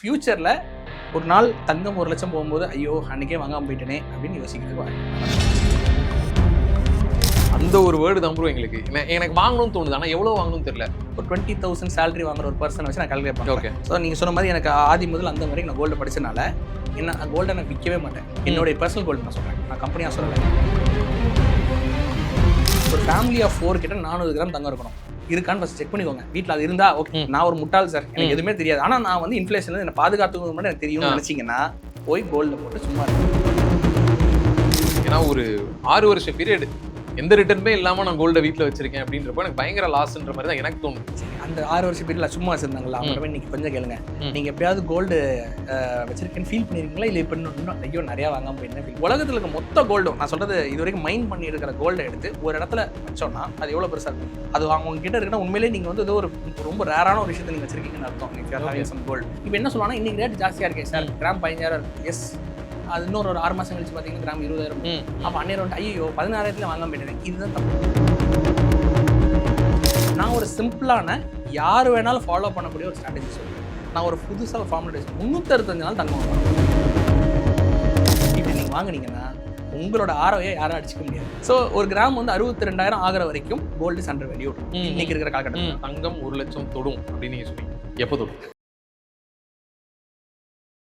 ஃபியூச்சரில் ஒரு நாள் தங்கம் 1 லட்சம் போகும்போது ஐயோ அன்றைக்கே வாங்காமல் போயிட்டேனே அப்படின்னு யோசிக்கிறதுக்கு வாங்க. அந்த ஒரு வேர்டு தான் ப்ரோ எங்களுக்கு எனக்கு வாங்கணும்னு தோணுது. ஆனால் எவ்வளோ வாங்கணும்னு தெரியல. ஒரு 20,000 சேலரி வாங்குற ஒரு பர்சனை வச்சு நான் கால்குலேட் பண்ணுறேன். ஓகே. ஸோ நீங்கள் சொன்ன மாதிரி எனக்கு ஆதி முதல் அந்த வரைக்கும் நான் கோல்டு படிச்சனால என்ன கோல்டை நான் விற்கவே மாட்டேன். என்னுடைய பர்சனல் கோல்டு நான் சொல்கிறேன், நான் கம்பெனியாக சொல்லலை. ஒரு ஃபேமிலி ஆஃப் 4 கிட்ட 400 கிராம் தங்கம் இருக்கணும். இருக்கான்னு ஃபஸ்ட் செக் பண்ணிக்கோங்க. வீட்டில் அது இருந்தால் ஓகே. நான் ஒரு முட்டாள் சார், எனக்கு எதுவுமே தெரியாது. ஆனால் நான் வந்து இன்ஃப்ளேஷன் என்னை பாதுகாத்துக்கணும் மட்டும் எனக்கு தெரியும்னு நினச்சிங்கன்னா போய் கோல்டில் போட்டு சும்மா இருக்கும். ஏன்னா ஒரு 6 வருஷ பீரியட் எந்த ரிட்டர்னுமே இல்லாமல் நான் கோல்டை வீட்டில் வச்சிருக்கேன் அப்படின்றப்போ எனக்கு பயங்கர லாஸ்ன்ற மாதிரி தான் எனக்கு தோணுது. அந்த 6 வருஷ பீரியட்ல சும்மா வச்சிருந்தாங்களா அவங்க இன்னைக்கு கொஞ்சம் கேளுங்க. நீங்கள் எப்பயாவது கோல்டு வச்சிருக்கேன்னு ஃபீல் பண்ணியிருக்கீங்களா? இல்லை இப்போ இன்னும் ஐயோ நிறையா வாங்காமல் போய் என்ன ஃபீல்? உலகத்தில் இருக்க மொத்த கோல்டும் நான் சொல்கிறது இது வரைக்கும் மைண்ட் பண்ணி இருக்கிற கோல்டை எடுத்து ஒரு இடத்துல வச்சோன்னா அது எவ்வளோ பெருசாக இருக்கும்? அது அவங்க கிட்ட இருக்குன்னா உண்மையிலே நீங்கள் வந்து ஏதோ ஒரு ரொம்ப ரேரான ஒரு விஷயத்தை நீங்கள் வச்சிருக்கீங்கன்னு அர்த்தம். கோல்டு இப்போ என்ன சொல்லுவாங்கன்னா இன்னைக்கு ரேட் ஜாஸ்தியாக இருக்கேன் சார், கிராம் 15,000 இருக்கு. எஸ், அது இன்னொரு ஒரு 6 மாதம் கழிச்சு பார்த்தீங்கன்னா கிராம் 20,000. அப்போ அந்நேரம் வந்து ஐயோ 16,000 வாங்காம போயிட்டேன். இதுதான் தப்பு. நான் ஒரு சிம்பிளான யார் வேணாலும் ஃபாலோ பண்ணக்கூடிய ஒரு ஸ்ட்ராட்டஜி சொல்லுவேன். நான் ஒரு புதுசாக ஒரு ஃபார்முலா 365 நாள் தங்கம் வாங்குவேன். இப்போ நீங்கள் வாங்கினீங்கன்னா உங்களோட ஆரோவை யாரும் அடிச்சுக்க முடியாது. ஸோ ஒரு கிராம் வந்து 62,000 ஆகிற வரைக்கும் கோல்டு இஸ் அண்டர் வேல்யூ. இன்னைக்கு இருக்கிற காலகட்டத்தில் தங்கம் 1 லட்சம் தொடும் அப்படின்னு நீங்கள் சொன்னீங்க. எப்போ தொடும்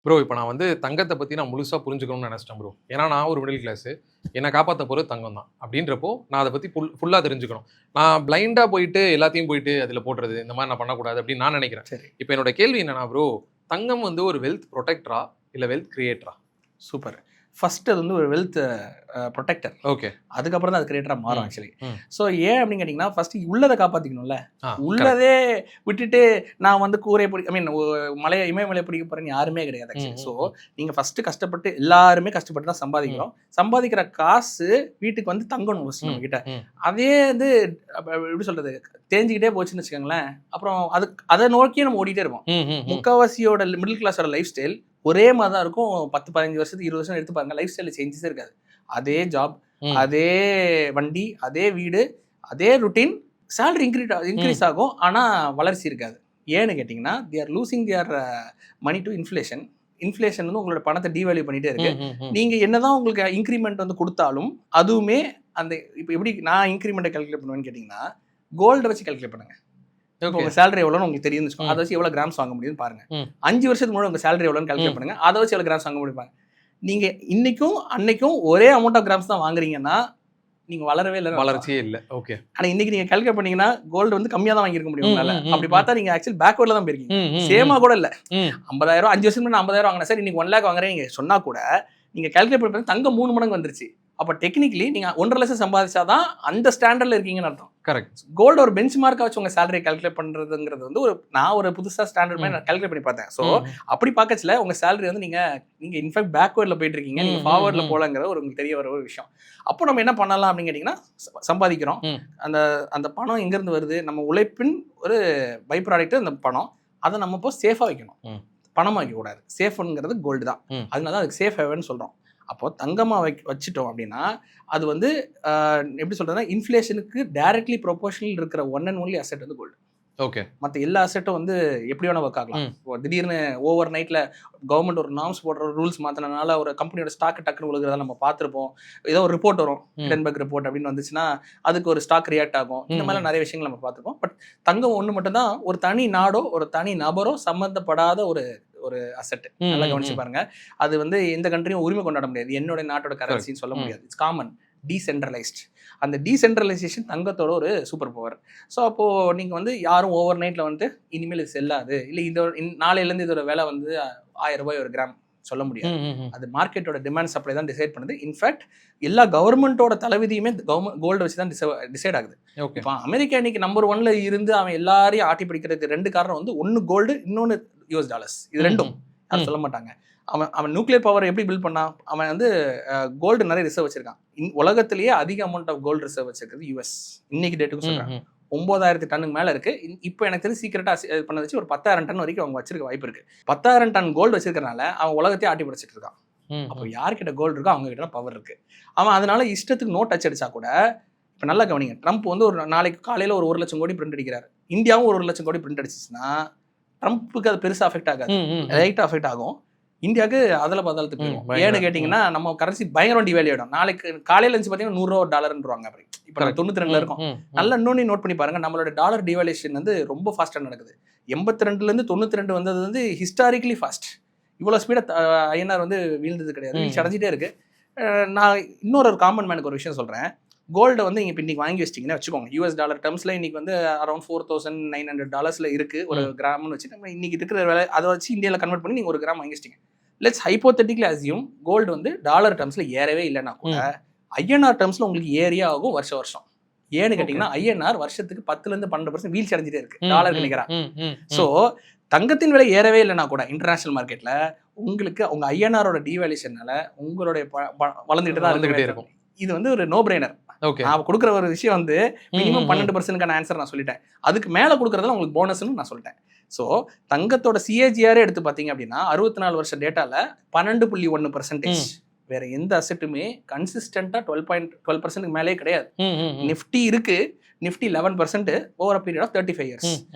ப்ரோ? இப்போ நான் வந்து தங்கத்தை பற்றி நான் முழுசாக புரிஞ்சுக்கணும்னு நினச்சிட்டேன் ப்ரோ. ஏன்னா நான் ஒரு மிடில் கிளாஸு, என்னை காப்பாற்ற போகிறது தங்கம் தான். அப்படின்றப்போ நான் அதை பற்றி ஃபுல்லாக தெரிஞ்சுக்கணும். நான் பிளைண்டாக போயிட்டு எல்லாத்தையும் போயிட்டு அதில் போடுறது இந்த மாதிரி நான் பண்ணக்கூடாது அப்படின்னு நான் நினைக்கிறேன். சரி, இப்போ என்னோட கேள்வி என்னன்னா ப்ரோ, தங்கம் வந்து ஒரு வெல்த் ப்ரொடெக்டரா இல்லை வெல்த் கிரியேட்டரா? சூப்பர். ஃபர்ஸ்ட் அது வந்து ஒரு வெல்த் ப்ரொடெக்டர். ஓகே. அதுக்கப்புறம் தான் அது கிரியேட்டராக மாறும் ஆக்சுவலி. ஸோ ஏன் அப்படின்னு கேட்டிங்கன்னா ஃபர்ஸ்ட் உள்ளதை காப்பாற்றிக்கணும்ல. உள்ளதே விட்டுட்டு நான் வந்து கூரை இமயமலை பிடிக்க போகிறேன்னு யாருமே கிடையாது ஆக்சுவலி. ஸோ நீங்கள் ஃபஸ்ட்டு கஷ்டப்பட்டு எல்லாருமே கஷ்டப்பட்டு தான் சம்பாதிக்கிறோம். சம்பாதிக்கிற காசு வீட்டுக்கு வந்து தங்கணும் ஃபஸ்ட் நம்ம கிட்ட. அதே வந்து எப்படி சொல்கிறது தேஞ்சிக்கிட்டே போச்சுன்னு வச்சுக்கோங்களேன், அப்புறம் அதை நோக்கியே நம்ம ஓடிட்டே இருப்போம். முக்கால்வாசியோட மிடில் கிளாஸோட லைஃப் ஸ்டைல் ஒரே மாதிரி தான் இருக்கும். 10-15 வருஷத்துக்கு 20 வருஷம் எடுத்து பாருங்க, லைஃப் ஸ்டைலில் சேஞ்சஸே இருக்காது. அதே ஜாப், அதே வண்டி, அதே வீடு, அதே ருட்டீன். சேலரி இன்க்ரீஸ் ஆகும், ஆனால் வளர்ச்சி இருக்காது. ஏன்னு கேட்டிங்கன்னா they are losing their money to inflation. Inflation வந்து உங்களோட பணத்தை டிவேல்யூ பண்ணிகிட்டே இருக்கு. நீங்கள் என்னதான் உங்களுக்கு இன்க்ரிமெண்ட் வந்து கொடுத்தாலும் அதுவுமே அந்த இப்போ எப்படி நான் இன்க்ரிமெண்ட்டை கால்குலேட் பண்ணுவேன்னு கேட்டிங்கன்னா கோல்டை வச்சு கால்குலேட் பண்ணுங்க. உங்க சேலரி எவ்வளோன்னு உங்களுக்கு தெரியும், அதை வச்சு எவ்வளோ கிராம்ஸ் வாங்க முடியும்னு பாருங்க. 5 வருஷத்துக்கு முன்னாடி உங்க சேலரி எவ்வளோன்னு கால்குலேட் பண்ணுங்க, அதை வச்சு எவ்வளோ கிராம்ஸ் வாங்க முடியும். நீங்க இன்னைக்கும் அன்னைக்கும் ஒரே அமௌண்ட் ஆஃப் கிராம்ஸ் தான் வாங்குறீங்கன்னா நீங்க வளரவே இல்லை, வளர்ச்சியே இல்லை. ஓகே. ஆனா இன்னைக்கு நீங்க கால்குலேட் பண்ணீங்கன்னா கோல்டு வந்து கம்மியா தான் வாங்கியிருக்க முடியும். அப்படி பார்த்தா நீங்க ஆக்சுவலி பேக்வர்ட்ல தான் போயிருக்கீங்க. சேமா கூட இல்ல. 50,000 5 வருஷம் முன்னாடி 50,000 வாங்கினா சார் இன்னைக்கு 1 lakh வாங்குறேன் நீங்க சொன்னா கூட நீங்க கால்குலேட் பண்ணி தங்கம் 3 மடங்கு வந்துருச்சு. அப்போ டெக்னிக்கலி நீங்கள் 1.5 லட்சம் சம்பாதிச்சாதான் அந்த ஸ்டாண்டர்டில் இருக்கீங்கன்னு அர்த்தம். கரெக்ட். கோல்டு ஒரு பெஞ்ச் மார்க்காக வச்சு உங்கள் சேலரி கால்குலேட் பண்ணுறதுங்கிறது வந்து நான் ஒரு புதுசாக ஸ்டாண்டர்ட் மாதிரி நான் கால்குலேட் பண்ணி பார்த்தேன். ஸோ அப்படி பார்க்கச்சில உங்கள் சேலரி வந்து நீங்கள் இன்ஃபேக்ட் பேக்வேர்டில் போயிட்டு இருக்கீங்க, நீங்கள் ஃபார்வர்டில் போகலங்கிற ஒரு உங்களுக்கு தெரிய வர ஒரு விஷயம். அப்போ நம்ம என்ன பண்ணலாம் அப்படின்னு கேட்டிங்கன்னா சம்பாதிக்கிறோம். அந்த பணம் எங்கேருந்து வருது? நம்ம உழைப்பின் ஒரு பை ப்ராடக்ட் அந்த பணம். அதை நம்ம இப்போ சேஃபாக வைக்கணும், பணமாக வைக்கக்கூடாது. சேஃப்ங்கிறது கோல்டு தான். அதனால தான் அதுக்கு சேஃப் ஹேவன் சொல்கிறோம். அப்போது தங்கமாக வச்சுட்டோம் அப்படின்னா அது வந்து எப்படி சொல்கிறதுனா இன்ஃப்ளேஷனுக்கு டைரக்ட்லி ப்ரொபோஷனல் இருக்கிற ஒன் அண்ட் ஒன்லி அசெட் வந்து கோல்டு. ஓகே. மற்ற எல்லா அசெட்டும் வந்து எப்படி வேணால் ஒர்க் ஆகலாம். இப்போ திடீர்னு ஓவர் நைட்டில் கவர்மெண்ட் ஒரு நார்ம்ஸ் போடுற ரூல்ஸ் மாற்றினால ஒரு கம்பெனியோட ஸ்டாக் டக்குன்னு விழுகிறத நம்ம பார்த்துருப்போம். ஏதோ ஒரு ரிப்போர்ட் வரும், ஹிடன்பர்க் ரிப்போர்ட் அப்படின்னு வந்துச்சுன்னா அதுக்கு ஒரு ஸ்டாக் ரியாக்ட் ஆகும். இந்த மாதிரி நிறைய விஷயங்கள் நம்ம பார்த்துருப்போம். பட் தங்கம் ஒன்று மட்டும்தான் ஒரு தனி நாடோ ஒரு தனி நபரோ சம்மந்தப்படாத ஒரு அசெட். நல்லா கவனிச்சு பாருங்க. அது வந்து எந்த கண்ட்ரியும் உரிமை கொண்டாட முடியாது, என்னோட நாட்டோட கரன்சின்னு சொல்ல முடியாது. It's common, decentralised. அந்த டீசென்ட்ரலைசேஷன் தங்கத்தோட ஒரு சூப்பர் பவர். ஸோ அப்போது நீங்கள் வந்து யாரும் ஓவர் நைட்டில் வந்து இனிமேல் இது செல்லாது, இல்லை இதோட நாளையிலேருந்து இதோட விலை வந்து 1000 ரூபாய் ஒரு கிராம் சொல்ல முடியாது. அது மார்க்கெட்டோட டிமாண்ட் சப்ளை தான் டிசைட் பண்ணுது. இன்ஃபேக்ட் எல்லா கவர்மெண்ட்டோட தலைவிதியுமே கோல்டு வச்சு தான் டிசைட் ஆகுது. இப்போ அமெரிக்கா இன்னைக்கு நம்பர் 1ல இருந்து அவன் எல்லாரையும் ஆட்டி பிடிக்கிறதுக்கு 2 காரணம் வந்து ஒன்று கோல்டு, இன்னொன்று US டாலர்ஸ். இது ரெண்டும் யாரும் சொல்ல மாட்டாங்க. அவன் நியூக்ளியர் பவர் எப்படி பில்ட் பண்ணான்? அவன் வந்து கோல்டு நிறைய ரிசர்வ் வச்சிருக்கான். உலகத்திலேயே அதிக அமௌண்ட் ஆஃப் கோல்டு ரிசர்வ் வச்சிருக்கிறது US. இன்னைக்கு டேட்டுக்கு சொல்றாங்க 9,000 டன்னுக்கு மேலே இருக்கு. இப்போ எனக்கு தெரிஞ்சு சீக்கிரட்டாக பண்ண வச்சு ஒரு 10,000 டன் வரைக்கும் அவங்க வச்சிருக்க வாய்ப்பு இருக்கு. 10,000 டன் கோல்டு வச்சிருக்கனால அவன் உலகத்தையே ஆட்டி பிடிச்சிட்டு இருக்கான். அப்போ யார்கிட்ட கோல்டு இருக்கோ அவங்க கிட்ட பவர் இருக்கு. அவன் அதனால இஷ்டத்துக்கு நோட் டச் அடிச்சா கூட இப்போ நல்லா கவனிங்க, ட்ரம்ப் வந்து ஒரு நாளைக்கு காலையில் ஒரு 1 லட்சம் கோடி பிரிண்ட் அடிக்கிறார். இந்தியாவும் ஒரு 1 லட்சம் கோடி பிரிண்ட் அடிச்சிச்சுன்னா ட்ரம்ப்புக்கு அது பெருசாக அஃபெக்ட் ஆகாது, லைட்டாக அஃபெக்ட் ஆகும். இந்தியாவுக்கு அதில் பாதாளத்துக்கு போயிடும். ஏன்னு கேட்டிங்கன்னா நம்ம கரன்சி பயங்கரம் டிவேல்யூ ஆகிடும். நாளைக்கு காலையில் இருந்துச்சு பார்த்தீங்கன்னா $100 அப்படி. இப்போ 92 இருக்கும். நல்லா இன்னொன்று நோட் பண்ணி பாருங்க, நம்மளோட டாலர் டிவேல்யூஷன் வந்து ரொம்ப ஃபாஸ்ட்டாக நடக்குது. 82லேருந்து 92 வந்தது வந்து ஹிஸ்டாரிக்கலி ஃபாஸ்ட். இவ்வளோ ஸ்பீடாக ஐஎன்ஆர் வந்து வீழ்ந்தது கிடையாது, வீழ்ச்சி அடைஞ்சிட்டே இருக்கு. நான் இன்னொரு காமன் மேனுக்கு ஒரு விஷயம் சொல்கிறேன். கோல்டை வந்து நீங்கள் இப்போ இன்றைக்கி வாங்கி வச்சிட்டிங்கன்னா வச்சுக்கோங்க, US டாலர் டேர்ம்ஸில் இன்றைக்கி வந்து அரௌண்ட் $4,900 இருக்குது ஒரு கிராம்னு வச்சுட்டு, நம்ம இன்றைக்கி இருக்கிற வேலை அதை வச்சு இந்தியாவில் கன்வெர்ட் பண்ணி நீங்கள் ஒரு கிராம் வாங்கி வச்சிட்டிங்க. லெட்ஸ் ஹைப்போதெட்டிக்கலி அசியூம் கோல்டு வந்து டாலர் டேர்ம்ஸில் ஏறவே இல்லைன்னா கூட ஐஎன்ஆர் டேர்ம்ஸில் உங்களுக்கு ஏரியா ஆகும் வருஷம். ஏன்னு கேட்டிங்கன்னா ஐஎன்ஆர் வருஷத்துக்கு 10% 12% வீழ்ச்சி அடைஞ்சிட்டே இருக்கு டாலருக்கு நிகராக. ஸோ தங்கத்தின் விலை ஏறவே இல்லைன்னா கூட இன்டர்நேஷனல் மார்க்கெட்டில் உங்களுக்கு உங்கள் ஐஎன்ஆரோட டிவேல்யூஷனால உங்களுடைய வளர்ந்துகிட்டு தான் இருக்கும். இது வந்து ஒரு நோ பிரைனர். நான் கொடுக்குற ஒரு விஷயம் வந்து மினிமம் 12%க்கான ஆன்சர் நான் சொல்லிட்டேன். அதுக்கு மேலே கொடுக்குறதுல உங்களுக்கு போனஸ்ன்னு நான் சொல்லிட்டேன். ஸோ தங்கத்தோட சிஏஜிஆரே எடுத்து பார்த்தீங்க அப்படின்னா 64 வருஷம் டேட்டாவில் 12.1%. வேற எந்த அசெட்டுமே கன்சிஸ்டண்டாக 12% மேலே கிடையாது. நிஃப்டி இருக்கு, Nifty 11% over a period of 35 years.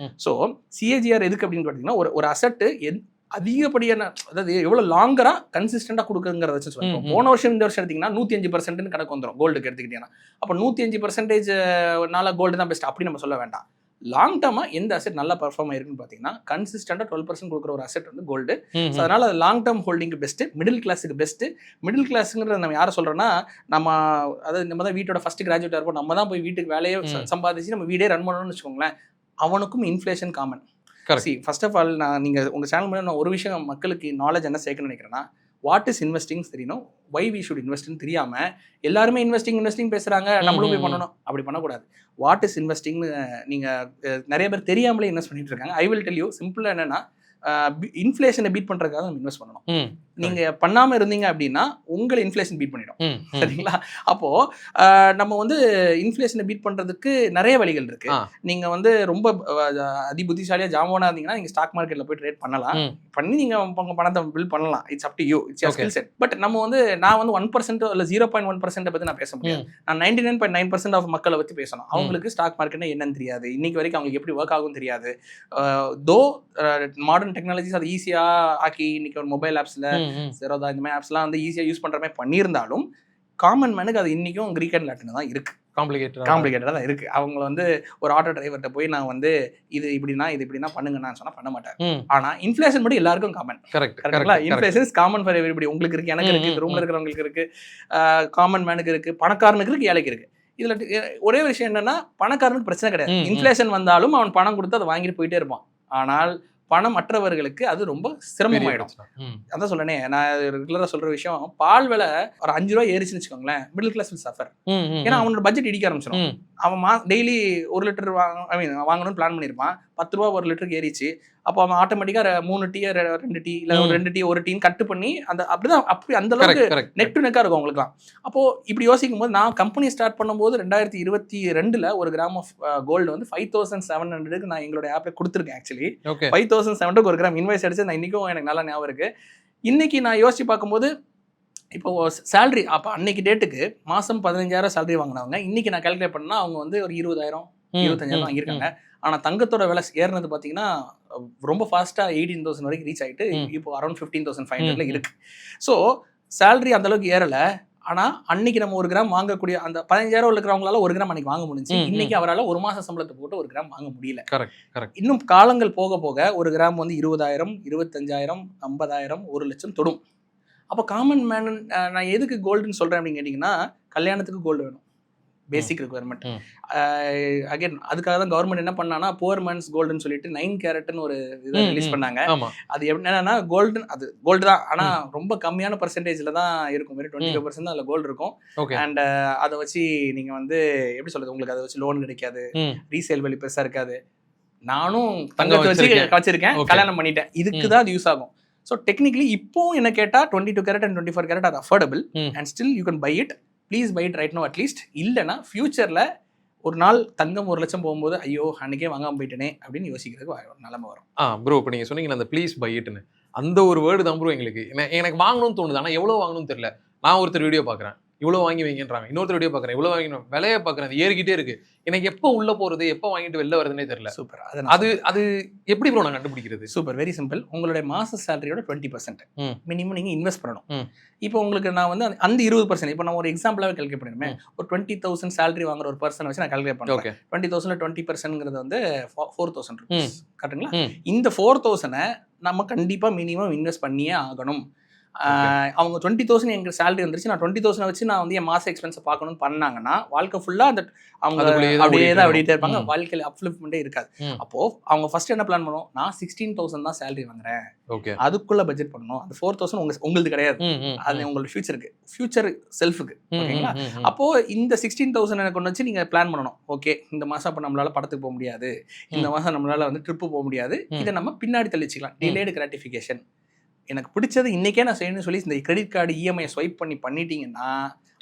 So CAGR எதுக்கு அப்படின்னு பார்த்தீங்கன்னா ஒரு அசெட்டு அதிகப்படியான, அதாவது எவ்வளோ லாங்கராக கன்சிஸ்டண்டாக கொடுக்குங்கிறத வச்சு சொல்லுவோம். போன வருஷம் இந்த வருஷம் எடுத்திங்கன்னா 105% கணக்கு வந்துடும் கோல்டுக்கு எடுத்துக்கிட்டீங்கன்னா. அப்போ 105%னால கோல்டு தான் பெஸ்ட் அப்படி நம்ம சொல்ல வேண்டாம். லாங் டேர்மாக எந்த அசெட் நல்லா பர்ஃபார்ம் ஆயிருக்குன்னு பார்த்தீங்கன்னா கன்சிஸ்டண்டாக 12% கொடுக்குற ஒரு அசெட் வந்து கோல்டு. ஸோ அதனால் அது long term holding best, middle கிளாஸுக்கு பெஸ்ட்டு. மிடில் கிளாஸுங்கிறத நம்ம யாரை சொல்கிறோன்னா, நம்ம அதாவது நம்ம தான் வீட்டோட ஃபஸ்ட் கிராஜுவேட்டாக இருப்போம், நம்ம தான் போய் வீட்டுக்கு வேலையை சம்பாதிச்சு நம்ம வீடே ரன் பண்ணணும்னு வச்சுக்கோங்களேன். அவனுக்கும் inflation common. First of all நீங்கள் உங்கள் சேனல் மூலம் நான் ஒரு விஷயம் மக்களுக்கு நாலேஜ் என்ன சேர்க்கணும்னு நினைக்கிறேன்னா, வாட் இஸ் இன்வெஸ்டிங் தெரியணும், வை வி ஷுட் இன்வெஸ்ட்னு தெரியாமல் எல்லாருமே இன்வெஸ்டிங் பேசுகிறாங்க, நம்மளும் போய் பண்ணணும், அப்படி பண்ணக்கூடாது. வாட் இஸ் இன்வெஸ்டிங்னு நீங்கள் நிறைய பேர் தெரியாமலே இன்வெஸ்ட் பண்ணிட்டு இருக்காங்க. ஐ வில் டெல் யூ சிம்பிளாக என்னென்னா, இன்ஃப்ளேஷனை பீட் பண்ணுறதுக்காக நம்ம இன்வெஸ்ட் பண்ணணும். நீங்கள் பண்ணாமல் இருந்தீங்க அப்படின்னா உங்களை இன்ஃப்ளேஷன் பீட் பண்ணிடும். சரிங்களா? அப்போது நம்ம வந்து இன்ஃப்ளேஷனை பீட் பண்ணுறதுக்கு நிறைய வழிகள் இருக்குது. நீங்கள் வந்து ரொம்ப அதிபுத்திசாலியாக ஜாமானாக இருந்தீங்கன்னா நீங்கள் ஸ்டாக் மார்க்கெட்டில் போய் ட்ரேட் பண்ணலாம், பண்ணி நீங்கள் உங்கள் பணத்தை பில்ட் பண்ணலாம். It's up to you, it's your skill set. But நம்ம வந்து நான் வந்து 1% இல்லை 0.1% பற்றி நான் பேச முடியாது. நான் 99.9% ஆஃப் மக்களை பற்றி பேசணும். அவங்களுக்கு ஸ்டாக் மார்க்கெட்னா என்னன்னு தெரியாது, இன்னைக்கு வரைக்கும் அவங்களுக்கு எப்படி ஒர்க் ஆகும் தெரியாது. தோ மாடர்ன் டெக்னாலஜிஸ் அதை ஈஸியாக ஆக்கி இன்னைக்கு ஒரு மொபைல் ஆப்ஸில் செரோதா இந்த மாதிரி ஆப்ஸ்லாம் வந்து ஈஸியாக யூஸ் பண்ணுற மாதிரி பண்ணியிருந்தாலும் காமன் மேனுக்கு அது இன்றைக்கும் கிரீக் அண்ட் லாட்டின் தான் இருக்குது. காம்ப்ளிகேட்டடாக தான் இருக்குது. அவங்கள வந்து ஒரு ஆட்டோ டிரைவர்கிட்ட போய் நான் வந்து இது இப்படின்னா பண்ணுங்கன்னு சொன்னால் பண்ண மாட்டேன். ஆனால் இன்ஃப்ளேஷன் மட்டும் எல்லாருக்கும் காமன். கரெக்டுங்களா? Inflation common for everybody. உங்களுக்கு இருக்குது, எனக்கு இருக்குது, ரூமில் இருக்கிறவங்களுக்கு இருக்குது, காமன் மேனுக்கு இருக்குது, பணக்காரனுக்கு இருக்குது, ஏழைக்கு இருக்குது. இதில் ஒரே விஷயம் என்னென்னா, பணக்காரனுக்கு பிரச்சனை கிடையாது. இன்ஃப்ளேஷன் வந்தாலும் அவன் பணம் கொடுத்து அதை வாங்கிட்டு போயிட்டே இருப்பான். ஆனால் பணம் மற்றவர்களுக்கு அது ரொம்ப சிரமமாயிடும். அதான் சொல்றேனே, நான் ரெகுலரா சொல்ற விஷயம், பால் விலை ஒரு $5 ஏறிச்சுன்னு வச்சுக்கோங்களேன், மிடில் கிளாஸ் வில் சஃபர். ஏன்னா அவனோட பட்ஜெட் இடிக்க ஆரம்பிச்சிடும். அவன் டெய்லி 1 லிட்டர் வாங்கணும்னு பிளான் பண்ணியிருப்பான், $10 1 லிட்டருக்கு ஏறிச்சு. அப்போ அவன் ஆட்டோமேட்டிக்காக 3 டீ 2 டீ இல்லை 2 டீ 1 டீன்னு கட்டு பண்ணி அப்படி அந்த அளவுக்கு நெக் டு நெக்காக இருக்கும் அவங்களுக்குலாம். அப்போது இப்படி யோசிக்கும் போது, நான் கம்பெனி ஸ்டார்ட் பண்ணும்போது 2022 ஒரு கிராம் ஆஃப் கோல்டு வந்து 5700 நான் எங்களோட ஆப்பில் கொடுத்துருக்கேன். ஆக்சுவலி 5700 ஒரு கிராம் இன்வைஸ் அடிச்சு நான் இன்றைக்கும் எனக்கு நல்லா ஞாபகம் இருக்குது. இன்றைக்கி நான் யோசிச்சு பார்க்கும்போது, இப்போ சேலரி அப்போ அன்னைக்கு டேட்டுக்கு மாதம் 15,000 சேலரி வாங்கினவங்க இன்னைக்கு நான் கால்குலேட் பண்ணால் அவங்க வந்து ஒரு 20,000 25,000 வாங்கியிருக்காங்க. ஆனால் தங்கத்தோட விலை ஏறினது பார்த்தீங்கன்னா ரொம்ப ஃபாஸ்ட்டாக 18,000 வரைக்கும் ரீச் ஆகிட்டு இப்போ அரௌண்ட் 15,500 இருக்கு. ஸோ சேலரி அந்தளவுக்கு ஏறலை. ஆனால் அன்னைக்கு நம்ம ஒரு கிராம் வாங்கக்கூடிய அந்த 15,000 இருக்கிறவங்களால ஒரு கிராம் அன்னைக்கு வாங்க முடிஞ்சு. இன்னைக்கு அவரால் ஒரு மாதம் சம்பளத்தை போட்டு ஒரு கிராம் வாங்க முடியல. இன்னும் காலங்கள் போக போக ஒரு கிராம் வந்து 20,000 25,000 50,000 1 லட்சம் தொடும். அப்போ காமன் மேன் நான் எதுக்கு கோல்டுன்னு சொல்கிறேன் அப்படின்னு கேட்டிங்கன்னா, கல்யாணத்துக்கு கோல்டு வேணும், பேசிக் ரெக்குவயர்மெண்ட். அகைன் அதுக்காக தான் கவர்மெண்ட் என்ன பண்ணான்னா புவர் மேன்ஸ் கோல்டுன்னு சொல்லிட்டு 9 கேரட்னு ஒரு இதை ரிலீஸ் பண்ணாங்க. அது என்னன்னா கோல்டு, அது கோல்டு தான், ஆனால் ரொம்ப கம்மியான பர்சன்டேஜில் தான் இருக்கும். வெறும் 25% அதில் கோல்டு இருக்கும். அண்ட் அதை வச்சு நீங்கள் வந்து எப்படி சொல்கிறது, உங்களுக்கு அதை வச்சு லோன் கிடைக்காது, ரீசேல் வேல்யூ பெருசாக இருக்காது. நானும் தங்கத்தை வச்சிருக்கேன், கல்யாணம் பண்ணிட்டேன், இதுக்கு தான் அது யூஸ் ஆகும். ஸோ டெக்னிக்கலி இப்போ என்ன கேட்டால் 22 carat and 24 carat are affordable and still you can buy it. Please buy it right now at least. இல்லைனா ஃபியூச்சரில் ஒரு நாள் தங்கம் 1 லட்சம் போகும்போது ஐயோ அன்றைக்கே வாங்காமல் போயிட்டேனே அப்படின்னு யோசிக்கிறதுக்கு ஒரு நிலைமை வரும். ப்ரோ இப்போ நீங்கள் சொன்னீங்க அந்த ப்ளீஸ் பை இட்னு, அந்த ஒரு வேர்டு தான் ப்ரோ எங்களுக்கு எனக்கு வாங்கணும்னு தோணுது. ஆனால் எவ்வளோ வாங்கணும்னு தெரியல. நான் ஒருத்தர் வீடியோ பார்க்குறேன், இவ்வளவு வாங்கி வைங்கன்றாங்க, இன்னொருத்தர் வீடியோ பாக்குறேன் இவ்வளவு வாங்கி, விலையை பாக்குறேன் அது ஏறிக்கிட்டே இருக்கு, எனக்கு எப்போ உள்ள போறது எப்போ வாங்கிட்டு வெளில வருதுன்னே தெரியல. சூப்பர். அது அது எப்படி ப்ரோ நான் கண்டுபிடிக்கிறது? Super, very simple. உங்களுடைய மாச சேலரியோட 20% மினிமம் நீங்க இன்வெஸ்ட் பண்ணணும். இப்போ உங்களுக்கு நான் வந்து அந்த 20%, இப்போ நான் ஒரு எக்ஸாம்பிளாவே கால்குலேட் பண்ணிருமே, ஒரு 20,000 சேலரி வாங்குற ஒரு பர்சன் வச்சு நான் கால்குலேட் பண்றேன். 20,000 20% வந்து 4,000 rupees கரெக்ட்டுங்களா? இந்த 4,000 நம்ம கண்டிப்பா மினிமம் இன்வெஸ்ட் பண்ணியே ஆகணும். அவங்க 20,000 எங்க சேலரி வந்துருச்சு, நான் 20,000 வச்சு நான் வந்து என் மாச எக்ஸ்பென்ஸ் பார்க்கணும்னு பண்ணாங்கன்னா வாழ்க்கை ஃபுல்லா அந்த அவங்க அப்படியே தான் ஓடிட்டே இருப்பாங்க, வாழ்க்கையில அப்லிஃப்ட்மெண்டே இருக்காது. அப்போ அவங்க ஃபர்ஸ்ட் என்ன பிளான் பண்ணுவோம், நான் 16,000 தான் சேலரி வாங்குறேன், அதுக்குள்ள பட்ஜெட் பண்ணணும். அந்த 4,000 உங்களுக்கு கிடையாது, அது உங்களோட ஃபியூச்சர் செல்ஃபுக்கு. ஓகேங்களா? அப்போ இந்த 16,000 கொண்டு வச்சு நீங்க பிளான் பண்ணணும். ஓகே, இந்த மாசம் அப்ப நம்மளால படத்துக்கு போக முடியாது, இந்த மாசம் நம்மளால வந்து ட்ரிப்பு போக முடியாது, இதை நம்ம பின்னாடி தள்ளிச்சிக்கலாம், டிலேடு கிராட்டிஃபிகேஷன். எனக்கு பிடிச்சது இன்னைக்கே நான் செய்யணும்னு சொல்லி இந்த கிரெடிட் கார்டு இஎம்ஐ ஸ்வைப் பண்ணிட்டீங்கன்னா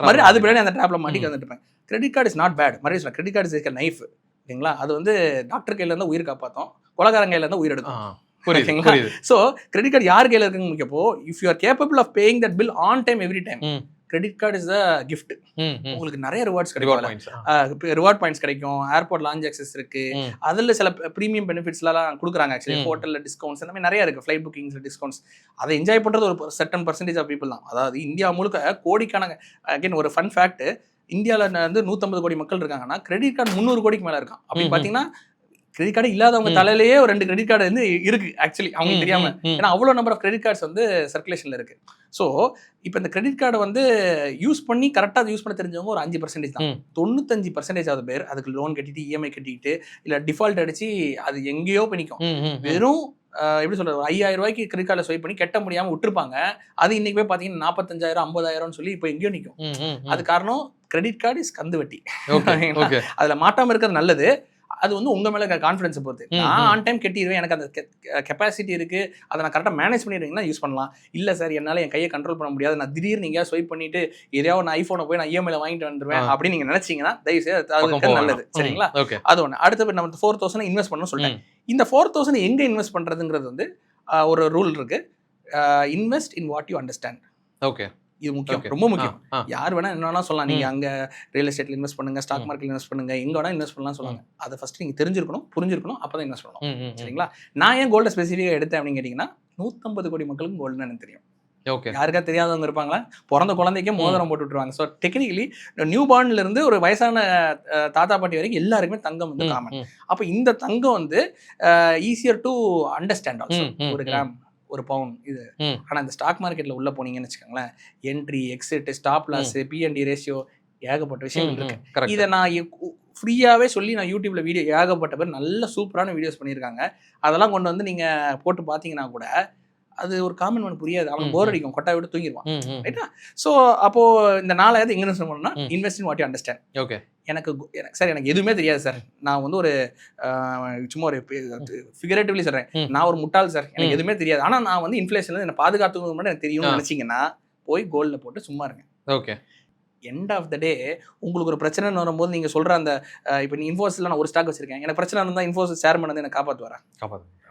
மறுபடியும் அது பின்னாடி அந்த ட்ராப்ல மாட்டிக்கு வந்துட்டுப்பேன். Credit card is not bad. மறுபடியும் சொல்ல, credit card is like knife. ஓகேங்களா? அது வந்து டாக்டர் கையில இருந்தா உயிர் காப்பாற்றும், கொலகாரங்க கையில இருந்தா உயிர் எடுக்கும். ஸோ கிரெடிட் கார்டு யார் கையில இருக்குன்னு முக்கியப்போ, if you are capable of paying that bill on time every time, credit card is a gift. உங்களுக்கு நிறைய ரிவார்ட்ஸ் கிடைக்கும், ரிவார்ட் பாயிண்ட்ஸ் கிடைக்கும், ஏர்போர்ட் லான்ச் ஆக்சஸ் இருக்கு, அதுல சில பிரீமியம் பெனிஃபிட்ஸ்லாம் கொடுக்குறாங்க. ஆக்சுவலி ஹோட்டல்ல டிஸ்கவுண்ட்ஸ் இந்த மாதிரி நிறைய இருக்கு, ஃபிளைட் புக்கிங்ஸ்ல டிஸ்கவுண்ட்ஸ். அதை என்ஜாய் பண்றது ஒரு சர்டன் பர்சன்டேஜ் ஆஃப் பீப்புள் தான். அதாவது இந்தியா முழுக்க கோடிக்கணக்கான, அகைன் ஒரு ஃபன் ஃபேக்ட், இந்தியாவில் வந்து 150 கோடி மக்கள் இருக்காங்கன்னா கிரெடிட் கார்டு 300 கோடிக்கு மேல இருக்கான். அப்படின்னு பாத்தீங்கன்னா கிரெடிட் கார்டு இல்லாதவங்க தலையிலேயே ஒரு 2 கிரெடிட் கார்டு வந்து இருக்கு ஆக்சுவலி, அவங்க தெரியாம. ஏன்னா அவ்வளோ நம்பர் ஆஃப் கிரெடிட் கார்ட்ஸ் வந்து சர்க்குலேஷன்ல இருக்கு. ஸோ இப்போ இந்த கிரெடிட் கார்டை வந்து யூஸ் பண்ணி கரெக்டாக யூஸ் பண்ண தெரிஞ்சவங்க ஒரு 5% தான். 95% ஆகுது பேர் அதுக்கு லோன் கட்டிட்டு இஎம்ஐ கட்டிக்கிட்டு இல்லை டிஃபால்ட் அடிச்சு அது எங்கேயோ பண்ணிக்கும். வெறும் எப்படி சொல்றது, 5,000 ரூபாய்க்கு கிரெடிட் கார்டில் ஸ்வைப் பண்ணி கட்ட முடியாம விட்டுருப்பாங்க. அது இன்னைக்கு போய் பார்த்தீங்கன்னா 45,000 50,000 சொல்லி இப்போ எங்கேயோ நிற்கும். அது காரணம் கிரெடிட் கார்டு இஸ் கந்து வட்டி. அதில் மாட்டாமல் இருக்கிறது நல்லது. அது வந்து உங்க மேல கான்ஃபிடன்ஸ் பொறுத்து. நான் ஆன் டைம் கட்டிடுவேன், எனக்கு அந்த கெப்பாசிட்டி இருக்கு, அதை நான் கரெக்டாக மேனேஜ் பண்ணிடுறீங்கன்னா யூஸ் பண்ணலாம். இல்லை சார் என்னால் என் கையை கண்ட்ரோல் பண்ண முடியாது, நான் திடீர்னு நீங்கள் ஸ்வைப் பண்ணிட்டு எதையாவது நான் ஐஃபோனை போய் நான் இஎம்ஐல வாங்கிட்டு வந்துடுவேன் அப்படின்னு நீங்க நினைச்சீங்கன்னா தயவுசெய்து அது நல்லது. சரிங்களா? அது ஒன்று. அடுத்து நம்ம 4,000 இன்வெஸ்ட் பண்ணணும் சொல்லிட்டேன். இந்த 4,000 எங்க இன்வெஸ்ட் பண்றதுங்கிறது வந்து ஒரு ரூல் இருக்கு. Invest in what you understand. Okay, இது முக்கியம், ரொம்ப முக்கியம். யார் வேணா என்ன வேணா சொல்லலாம், நீங்க அங்க ரியல் எஸ்டேட்ல இன்வெஸ்ட் பண்ணுங்க, ஸ்டாக் மார்க்கெட்ல இன்வெஸ்ட் பண்ணுங்க, எங்க வேணா இன்வெஸ்ட் பண்ணலாம் சொல்லுவாங்க. அதை ஃபர்ஸ்ட் நீங்க தெரிஞ்சிருக்கணும், புரிஞ்சிருக்கணும், அப்பதான் இன்வெஸ்ட் பண்ணணும். சரிங்களா? நான் ஏன் கோல்ட ஸ்பெசிஃபிக்கா எடுத்தேன் அப்படின்னு கேட்டீங்கன்னா, 150 கோடி மக்களுக்கு கோல்டுன்னு எனக்கு தெரியும். யாருக்கா தெரியாதவங்க இருப்பாங்களா? பிறந்த குழந்தைக்கே மோதிரம் போட்டு விட்டுருவாங்க. ஸோ டெக்னிக்கலி நியூ பார்ன்ல இருந்து ஒரு வயசான தாத்தா பாட்டி வரைக்கும் எல்லாருக்குமே தங்கம் வந்து காமன். அப்போ இந்த தங்கம் வந்து ஈஸியர் டு அண்டர்ஸ்டாண்ட் ஆல்சோ. ஒரு கிராம், ஒரு பவுன் இது. ஆனா இந்த ஸ்டாக் மார்க்கெட்ல உள்ள போனீங்கன்னு வச்சுக்கோங்களேன், entry, exit, stop loss, PNT ratio, ஏகப்பட்ட விஷயங்கள் இருக்கு. இதை நான் ஃப்ரீயாவே சொல்லி நான் யூடியூப்ல வீடியோ ஏகப்பட்ட பேர் நல்ல சூப்பரான வீடியோஸ் பண்ணியிருக்காங்க. அதெல்லாம் கொண்டு வந்து நீங்க போட்டு பார்த்தீங்கன்னா கூட அது ஒரு காமன் மேன் புரியாது, அவன் போர் அடிக்கும், கொட்டாய் விட்டு தூங்கிடுவான். ரைட்டா? ஸோ அப்போ இந்த 4,000 எங்க இன்வெஸ்ட் பண்ணணும்னா, invest in what you understand. Okay, எனக்கு சார் எனக்கு எதுவுமே தெரியாது சார், நான் வந்து ஒரு சும்மா ஒரு ஃபிகரேட்டிவ்லி சொல்றேன், நான் ஒரு முட்டாள் சார், எனக்கு எதுவுமே தெரியாது, ஆனா நான் வந்து இன்ஃப்ளேஷன்ல என்ன பாதுகாத்துக்கு மட்டும் எனக்கு தெரியும்னு நினைச்சீங்கன்னா போய் கோல்ட்ல போட்டு சும்மா இருங்க. ஓகே, எண்ட் ஆஃப் த டே உங்களுக்கு ஒரு பிரச்சனை வரும்போது நீங்க சொல்ற அந்த இப்போ நீ இன்ஃபோசிஸ்ல நான் ஒரு ஸ்டாக் வச்சிருக்கேன், எனக்கு பிரச்சனை இருந்தால் இன்ஃபோசிஸ் ஷேர் பண்ணது எனக்கு காப்பாற்றுவாரா?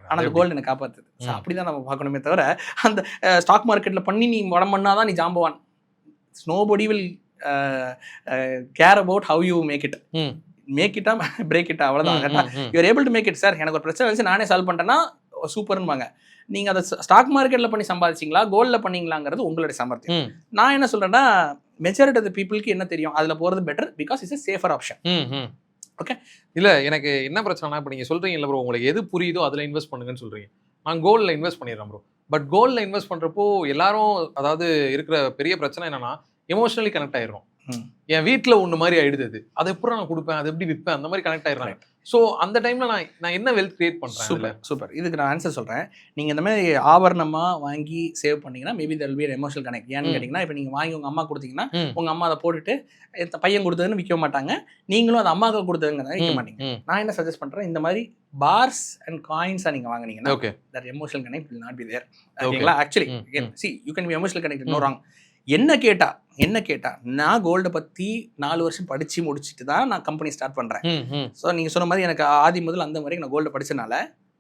ஆனால் அந்த கோல்டு எனக்கு காப்பாற்றுது. ஸோ அப்படிதான் நம்ம பார்க்கணுமே தவிர, அந்த ஸ்டாக் மார்க்கெட்ல பண்ணி நீ வடம் பண்ணாதான் நீ ஜாம்பவான். Nobody will care about how you make it. Make இட்டா பிரேக் இட்டா, அவ்வளோதான். You're able to make it. Sir எனக்கு ஒரு பிரச்சனை வச்சு நானே சால்வ் பண்ணிட்டேன்னா சூப்பர்னுவாங்க. நீங்க அதை ஸ்டாக் மார்க்கெட்ல பண்ணி சம்பாதிச்சிங்களா, கோல்ட்ல பண்ணீங்களாங்கிறது உங்களுடைய சமர்த்தியம். நான் என்ன சொல்றேன்னா, மெஜாரிட்டி ஆஃப் தி பீப்புளுக்கு என்ன தெரியும், அதுல போறது better, because it's a safer option. Okay, இல்ல எனக்கு என்ன பிரச்சனைனா, இப்போ நீங்க சொல்றீங்கல்ல ப்ரோ, உங்களுக்கு எது புரியுதோ அதுல இன்வெஸ்ட் பண்ணுங்கன்னு சொல்றீங்க. நான் கோல்ட்ல இன்வெஸ்ட் பண்ணிடுறேன் ப்ரோ. பட் கோல்ட்ல இன்வெஸ்ட் பண்றப்போ எல்லாரும், அதாவது இருக்கிற பெரிய பிரச்சனை என்னன்னா, எமோஷனலி கனெக்ட் ஆயிடும். என் வீட்டில் ஒன்று மாதிரி ஆயிடுது, அதை எப்படி நான் கொடுப்பேன், அதை எப்படி விற்பேன், அந்த மாதிரி கனெக்ட் ஆயிடுறாங்க. ஸோ அந்த டைம்ல நான் என்ன வெல்த் கிரியேட் பண்றேன்? Super super. இதுக்கு நான் ஆன்சர் சொல்றேன். நீங்க இந்த மாதிரி ஆபரணமா வாங்கி சேவ் பண்ணீங்கன்னா maybe there will be emotional connect. ஏன்னு கேட்டீங்கன்னா, இப்போ நீங்க வாங்கி உங்க அம்மா கொடுத்தீங்கன்னா, உங்க அம்மா அதை போட்டுட்டு பையன் கொடுத்ததுன்னு விற்க மாட்டாங்க, நீங்களும் அது அம்மாவுக்கு கொடுத்ததுங்கிறத விற்க மாட்டீங்க. நான் என்ன சஜஸ்ட் பண்றேன், இந்த மாதிரி பார்ஸ் அண்ட் காயின்ஸா நீங்க வாங்குனீங்கன்னா, that emotional connect will not be there. ஓகேங்களா? Actually see you can be emotional connected, no wrong. என்ன கேட்டா நான் கோல்டை பத்தி 4 வருஷம் படிச்சு முடிச்சுட்டு தான் நான் கம்பெனி ஸ்டார்ட் பண்றேன். ஸோ நீங்க சொன்ன மாதிரி எனக்கு ஆதி முதல் அந்த மாதிரி நான் கோல்டை படிச்சனால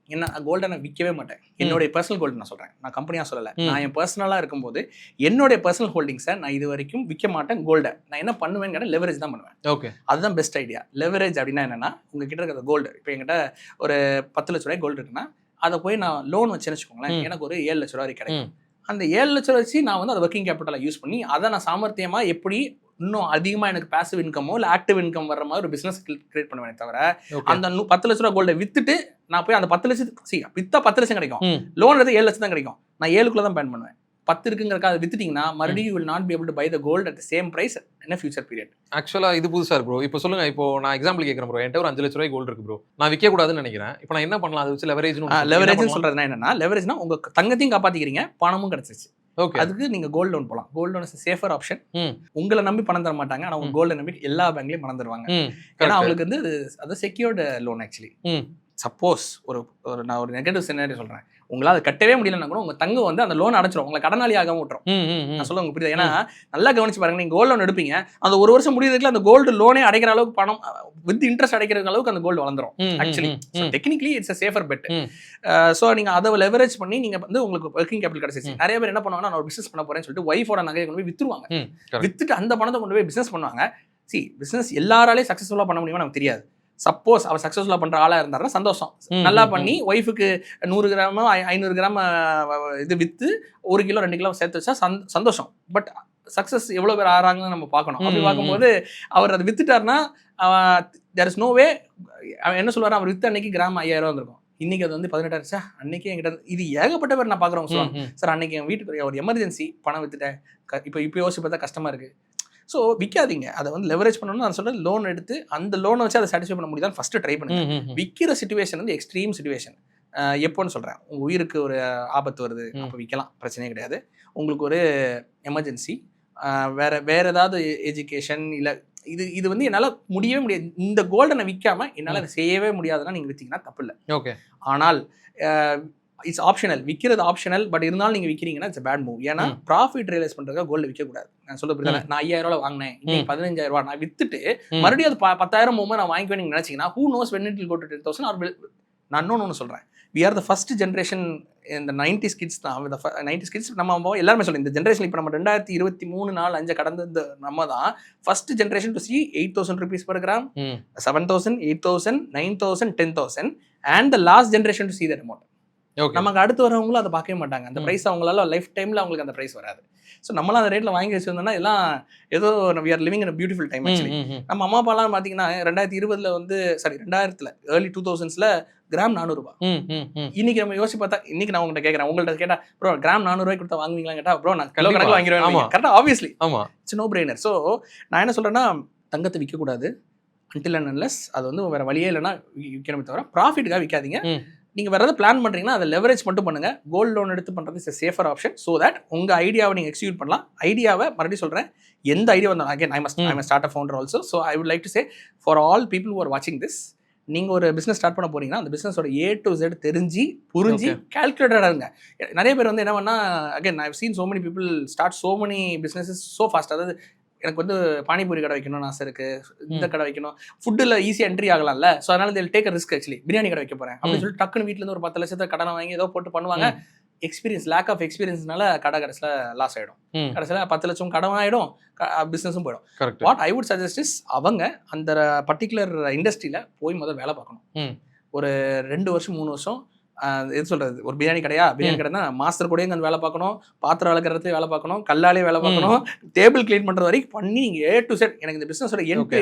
என்ன கோல்டை நான் விற்கவே மாட்டேன். என்னுடைய பர்சனல் கோல்டு நான் சொல்றேன், நான் கம்பெனியா சொல்லலை. நான் என் பர்சனலா இருக்கும்போது என்னுடைய பர்சனல் ஹோல்டிங்ஸை நான் இது வரைக்கும் விற்க மாட்டேன். கோல்டை நான் என்ன பண்ணுவேன்னு கேட்டால் லெவரேஜ் தான் பண்ணுவேன். ஓகே, அதுதான் பெஸ்ட் ஐடியா. லெவரேஜ் அப்படின்னா என்னன்னா, உங்ககிட்ட இருக்கிற கோல்டு, இப்போ என்கிட்ட ஒரு 10 லட்ச ரூபாய் கோல்டு இருக்குன்னா அதை போய் நான் லோன் வச்சேன்னு வச்சுக்கோங்களேன், எனக்கு ஒரு 7 லட்ச ரூபா வரைக்கும் கிடைக்கும். அந்த 7 லட்ச ரூபா வச்சு நான் வந்து அதை ஒர்க்கிங் கேபிட்டலை யூஸ் பண்ணி அதை நான் சாமர்த்தியமா எப்படி இன்னும் அதிகமாக எனக்கு பாசிவ் இன்கமோ இல்லை ஆக்டிவ் இன்கம் வர்ற மாதிரி ஒரு பிஸ்னஸ் கிரியேட் பண்ணுவேன். தவிர அந்த 10 லட்ச ரூபா கோல்டை வித்துட்டு நான் போய் அந்த 10 லட்சத்துக்கு வித்தா 10 லட்சம் கிடைக்கும், லோன் எடுத்து 7 லட்சம் தான் கிடைக்கும். நான் 7க்குள்ள தான் பிளான் பண்ணுவேன். 10 இருக்குங்கிறக்கா அதை வித்துட்டீங்கன்னா மறுபடியும் you will not be able to buy the gold at the same price in a future period. ஆக்சுவலா இது புதுசா இருக்கு ப்ரோ. இப்போ சொல்லுங்க, இப்போ நான் எக்ஸாம்பிள் கேட்கறேன் ப்ரோ. என்கிட்ட ஒரு 5 லட்ச ரூபாய் கோல்டு இருக்கு ப்ரோ, நான் விற்க கூடாதுன்னு நினைக்கிறேன். இப்போ நான் என்ன பண்ணலாம்? அதை வச்சு லெவரேஜ் சொல்றதுனா என்னன்னா, லெவரேஜ்னா உங்க தங்கத்தையும் காப்பாத்திக்கிறீங்க, பணமும் கிடைச்சிருச்சு. அதுக்கு நீங்க கோல்டு லோன் போலாம். Gold loan is safer option. உங்களை நம்பி பணம் தர மாட்டாங்க, ஆனா உங்க கோல்டு நம்பி எல்லா பேங்க்லயும் பணம் தருவாங்க. ஏன்னா அவங்களுக்கு வந்து அது செக்யூர்டு லோன். ஆக்சுவலி சப்போஸ் நான் ஒரு நெகட்டிவ் சினாரியோ சொல்றேன், உங்களால் அதை கட்டவே முடியலன்னா கூட உங்க தங்கம் வந்து அந்த லோன் அடைச்சிடும், உங்களை கடனாளி ஆகாம விட்டுரும். நான் சொல்ல உங்களுக்கு புரியுது? ஏன்னா நல்லா கவனிச்சு பாருங்க, நீங்க கோல்டு லோன் எடுப்பீங்க, அந்த ஒரு வருஷம் முடியறதுக்குள்ள அந்த கோல்டு லோனே அடைக்கிற அளவுக்கு பணம் வித் இன்ட்ரெஸ்ட் அடைக்கிற அளவுக்கு அந்த கோல்டு வளர்ந்துரும். Actually technically it's a safer bet. So நீங்க அதை லெவரேஜ் பண்ணி நீங்க வந்து உங்களுக்கு ஒர்க்கிங் கேபிட்டல் கிடைச்சிச்சு. நிறைய பேர் என்ன பண்ணுவாங்கன்னா, நான் ஒரு பிசினஸ் பண்ண போறேன்னு சொல்லிட்டு ஒய்ஃபோட நகையை கொண்டு போய் வித்துருவாங்க. வித்துட்டு அந்த பணத்தை கொண்டு போய் பிசினஸ் பண்ணுவாங்க. பிசினஸ் எல்லாராலையும் சக்சஸ்ஃபுல்லா பண்ண முடியுமா நமக்கு தெரியாது. சப்போஸ் அவர் சக்சஸ்ஃபுல்லா பண்ற ஆளா இருந்தாருன்னா சந்தோஷம், நல்லா பண்ணி ஒய்ஃபுக்கு 100 கிராம் 500 கிராம் இது வித்து 1 கிலோ 2 கிலோ சேர்த்து வச்சா சந்தோஷம். பட் சக்சஸ் எவ்வளவு பேர் ஆறாங்கன்னு நம்ம பார்க்கணும். அப்படி பார்க்கும்போது அவர் அதை வித்துட்டாருன்னா தேர் இஸ் நோ வே. அவன் என்ன சொல்லுவாரு, அவர் வித்து அன்னைக்கு கிராம் 5000 வந்திருக்கும், இன்னைக்கு அது வந்து 18,000. அன்னைக்கு என்கிட்ட இது ஏகப்பட்ட பேர் நான் பாக்குறவங்க சொல்லுவாங்க, சார் அன்னைக்கு என் வீட்டுக்கு ஒரு எமர்ஜென்சி பணம் வித்துட்டேன், இப்போ யோசிச்சு பார்த்தா கஷ்டமா இருக்கு. ஸோ விற்காதீங்க, அதை வந்து லெவரேஜ் பண்ணணும்னு நான் சொல்றேன். லோன் எடுத்து அந்த லோனை வச்சு அதை சாட்டிஸ்ஃபை பண்ண முடியுதான் ஃபர்ஸ்ட் ட்ரை பண்ணுங்க. விற்கிற சிச்சுவேஷன் வந்து எக்ஸ்ட்ரீம் சிச்சுவேஷன். எப்போன்னு சொல்றேன், உங்க உயிருக்கு ஒரு ஆபத்து வருது, அப்போ விற்கலாம், பிரச்சனையே கிடையாது. உங்களுக்கு ஒரு எமர்ஜென்சி, வேற ஏதாவது எஜுகேஷன் இல்லை, இது வந்து என்னால் முடியவே முடியாது, இந்த கோல்டை நான் விற்காம என்னால் அதை செய்யவே முடியாதுன்னா நீங்கள் விற்றீங்கன்னா தப்பு இல்லை. ஓகே, ஆனால் இட்ஸ் ஆப்ஷனல். விற்கிறது ஆப்ஷனல், பட் இருந்தாலும் நீங்க விற்கிறீங்கன்னா இட்ஸ் பேட் மூவ். ஏன்னா ப்ராஃபிட் ரியலைஸ் பண்றதுக்காக கோல்டு விற்கக்கூடாது. நான் சொல்ல புரியுதா? நான் 5000 ரூபாய் வாங்கினேன், இன்னைக்கு 15000 ரூபாய் நான் வித்துட்டு மறுபடியும் அது 10,000 மூவ் நான் வாங்கிக்குவேன் நீங்க நினைச்சீங்கன்னா, who knows when it will go to 10,000 or நான் இன்னொன்று சொல்றேன், we are the first generation இந்த 90s kids தான். 90s kids நம்ம எல்லாருமே சொல்லுங்க, இந்த ஜென்ரேஷன் இப்போ நம்ம 2023 4 5 கடந்த நம்ம தான் first generation to see 8,000 rupees per gram, 7,000, 8,000, 9,000, 10,000 and the last generation to see that amount. நமக்கு அடுத்து வரவங்களும் அதை பார்க்கவே மாட்டாங்க. அந்த பிரைஸ் அவங்களால லைஃப் டைம்ல அவங்களுக்கு அந்த பிரைஸ் வராது. ஸோ நம்மளாம் அந்த ரேட்ல வாங்கி வச்சிருந்தோம்னா எல்லாம் ஏதோ we are living in a beautiful time actually. நம்ம அம்மா அப்பாலாம் பார்த்தீங்கன்னா 2020ல வந்து ரெண்டாயிரத்துல ஏர்லி 2000ஸ்ல கிராம் 400 ரூபாய். இன்னைக்கு நம்ம யோசிச்சு பார்த்தா, இன்னைக்கு நான் உங்கள்கிட்ட கேட்கறேன், உங்கள்கிட்ட கேட்டா ப்ரோ கிராம் 400 ரூபாய் கொடுத்தா வாங்குவீங்களா கேட்டா, ப்ரோ நான் கிலோ கணக்கில் வாங்கிடுவேன். கரெக்டா? Obviously it's no brainer. So நான் என்ன சொல்றேன்னா, தங்கத்தை விற்கக்கூடாது until and unless அது வந்து வேற வழியே இல்லைன்னா விற்கணுமே தவிர ப்ராஃபிட்டுக்காக விற்காதீங்க. நீங்க வேற ஏதாவது பிளான் பண்றீங்கன்னா அதை லெவரேஜ் மட்டும் பண்ணுங்க. கோல்டு லோன் எடுத்து பண்றது is a safer option so that உங்க ஐடியாவை நீங்க எக்ஸிக்யூட் பண்ணலாம். ஐடியாவை மறுபடியும் சொல்றேன், எந்த ஐடியா வந்தாலும் again I must start a founder also, so I would like to say for all people who are watching this, நீங்க ஒரு பிசினஸ் ஸ்டார்ட் பண்ண போறீங்கன்னா அந்த பிசினஸோட A to Z தெரிஞ்சு புரிஞ்சு கால்குலேட்டடா இருங்க. நிறைய பேர் வந்து என்ன பண்ணா, again I have seen so many people start so many businesses so fast. அதாவது எனக்கு வந்து பானிபூரி கடை வைக்கணும்னு ஆசை இருக்கு, இந்த கடை வைக்கணும், ஃபுட்டில் ஈஸியாக என்ட்ரி ஆகலாம்ல, ஸோ அதனால they'll take a risk actually. Biryani கடை வைக்க போறேன் அப்படின்னு சொல்லிட்டு டக்குன்னு வீட்டுல இருந்து ஒரு 10 லட்சத்தை கடனை வாங்கி ஏதோ போட்டு பண்ணுவாங்க. எக்ஸ்பீரியன்ஸ், லேக் ஆஃப் எக்ஸ்பீரியன்ஸ்னால கடை கடைசியில் லாஸ் ஆகிடும். கடைசியில் 10 லட்சம் கடன் ஆகிடும், பிஸ்னஸும் போயிடும். What I would suggest is, அவங்க அந்த பர்டிகுலர் இண்டஸ்ட்ரியில் போய் முதல் வேலை பார்க்கணும். ஒரு 2 வருஷம் 3 வருஷம். எது சொல்றது, ஒரு பிரியாணி கடைனா மாஸ்டர் கூட அங்கே வேலை பார்க்கணும், பாத்திரம் வளர்க்கறதுல வேலை பார்க்கணும், கல்லாலே வேலை பார்க்கணும், டேபிள் கிளீன் பண்றது வரைக்கும் பண்ணி நீங்க A to Z எனக்கு இந்த பிசினஸோட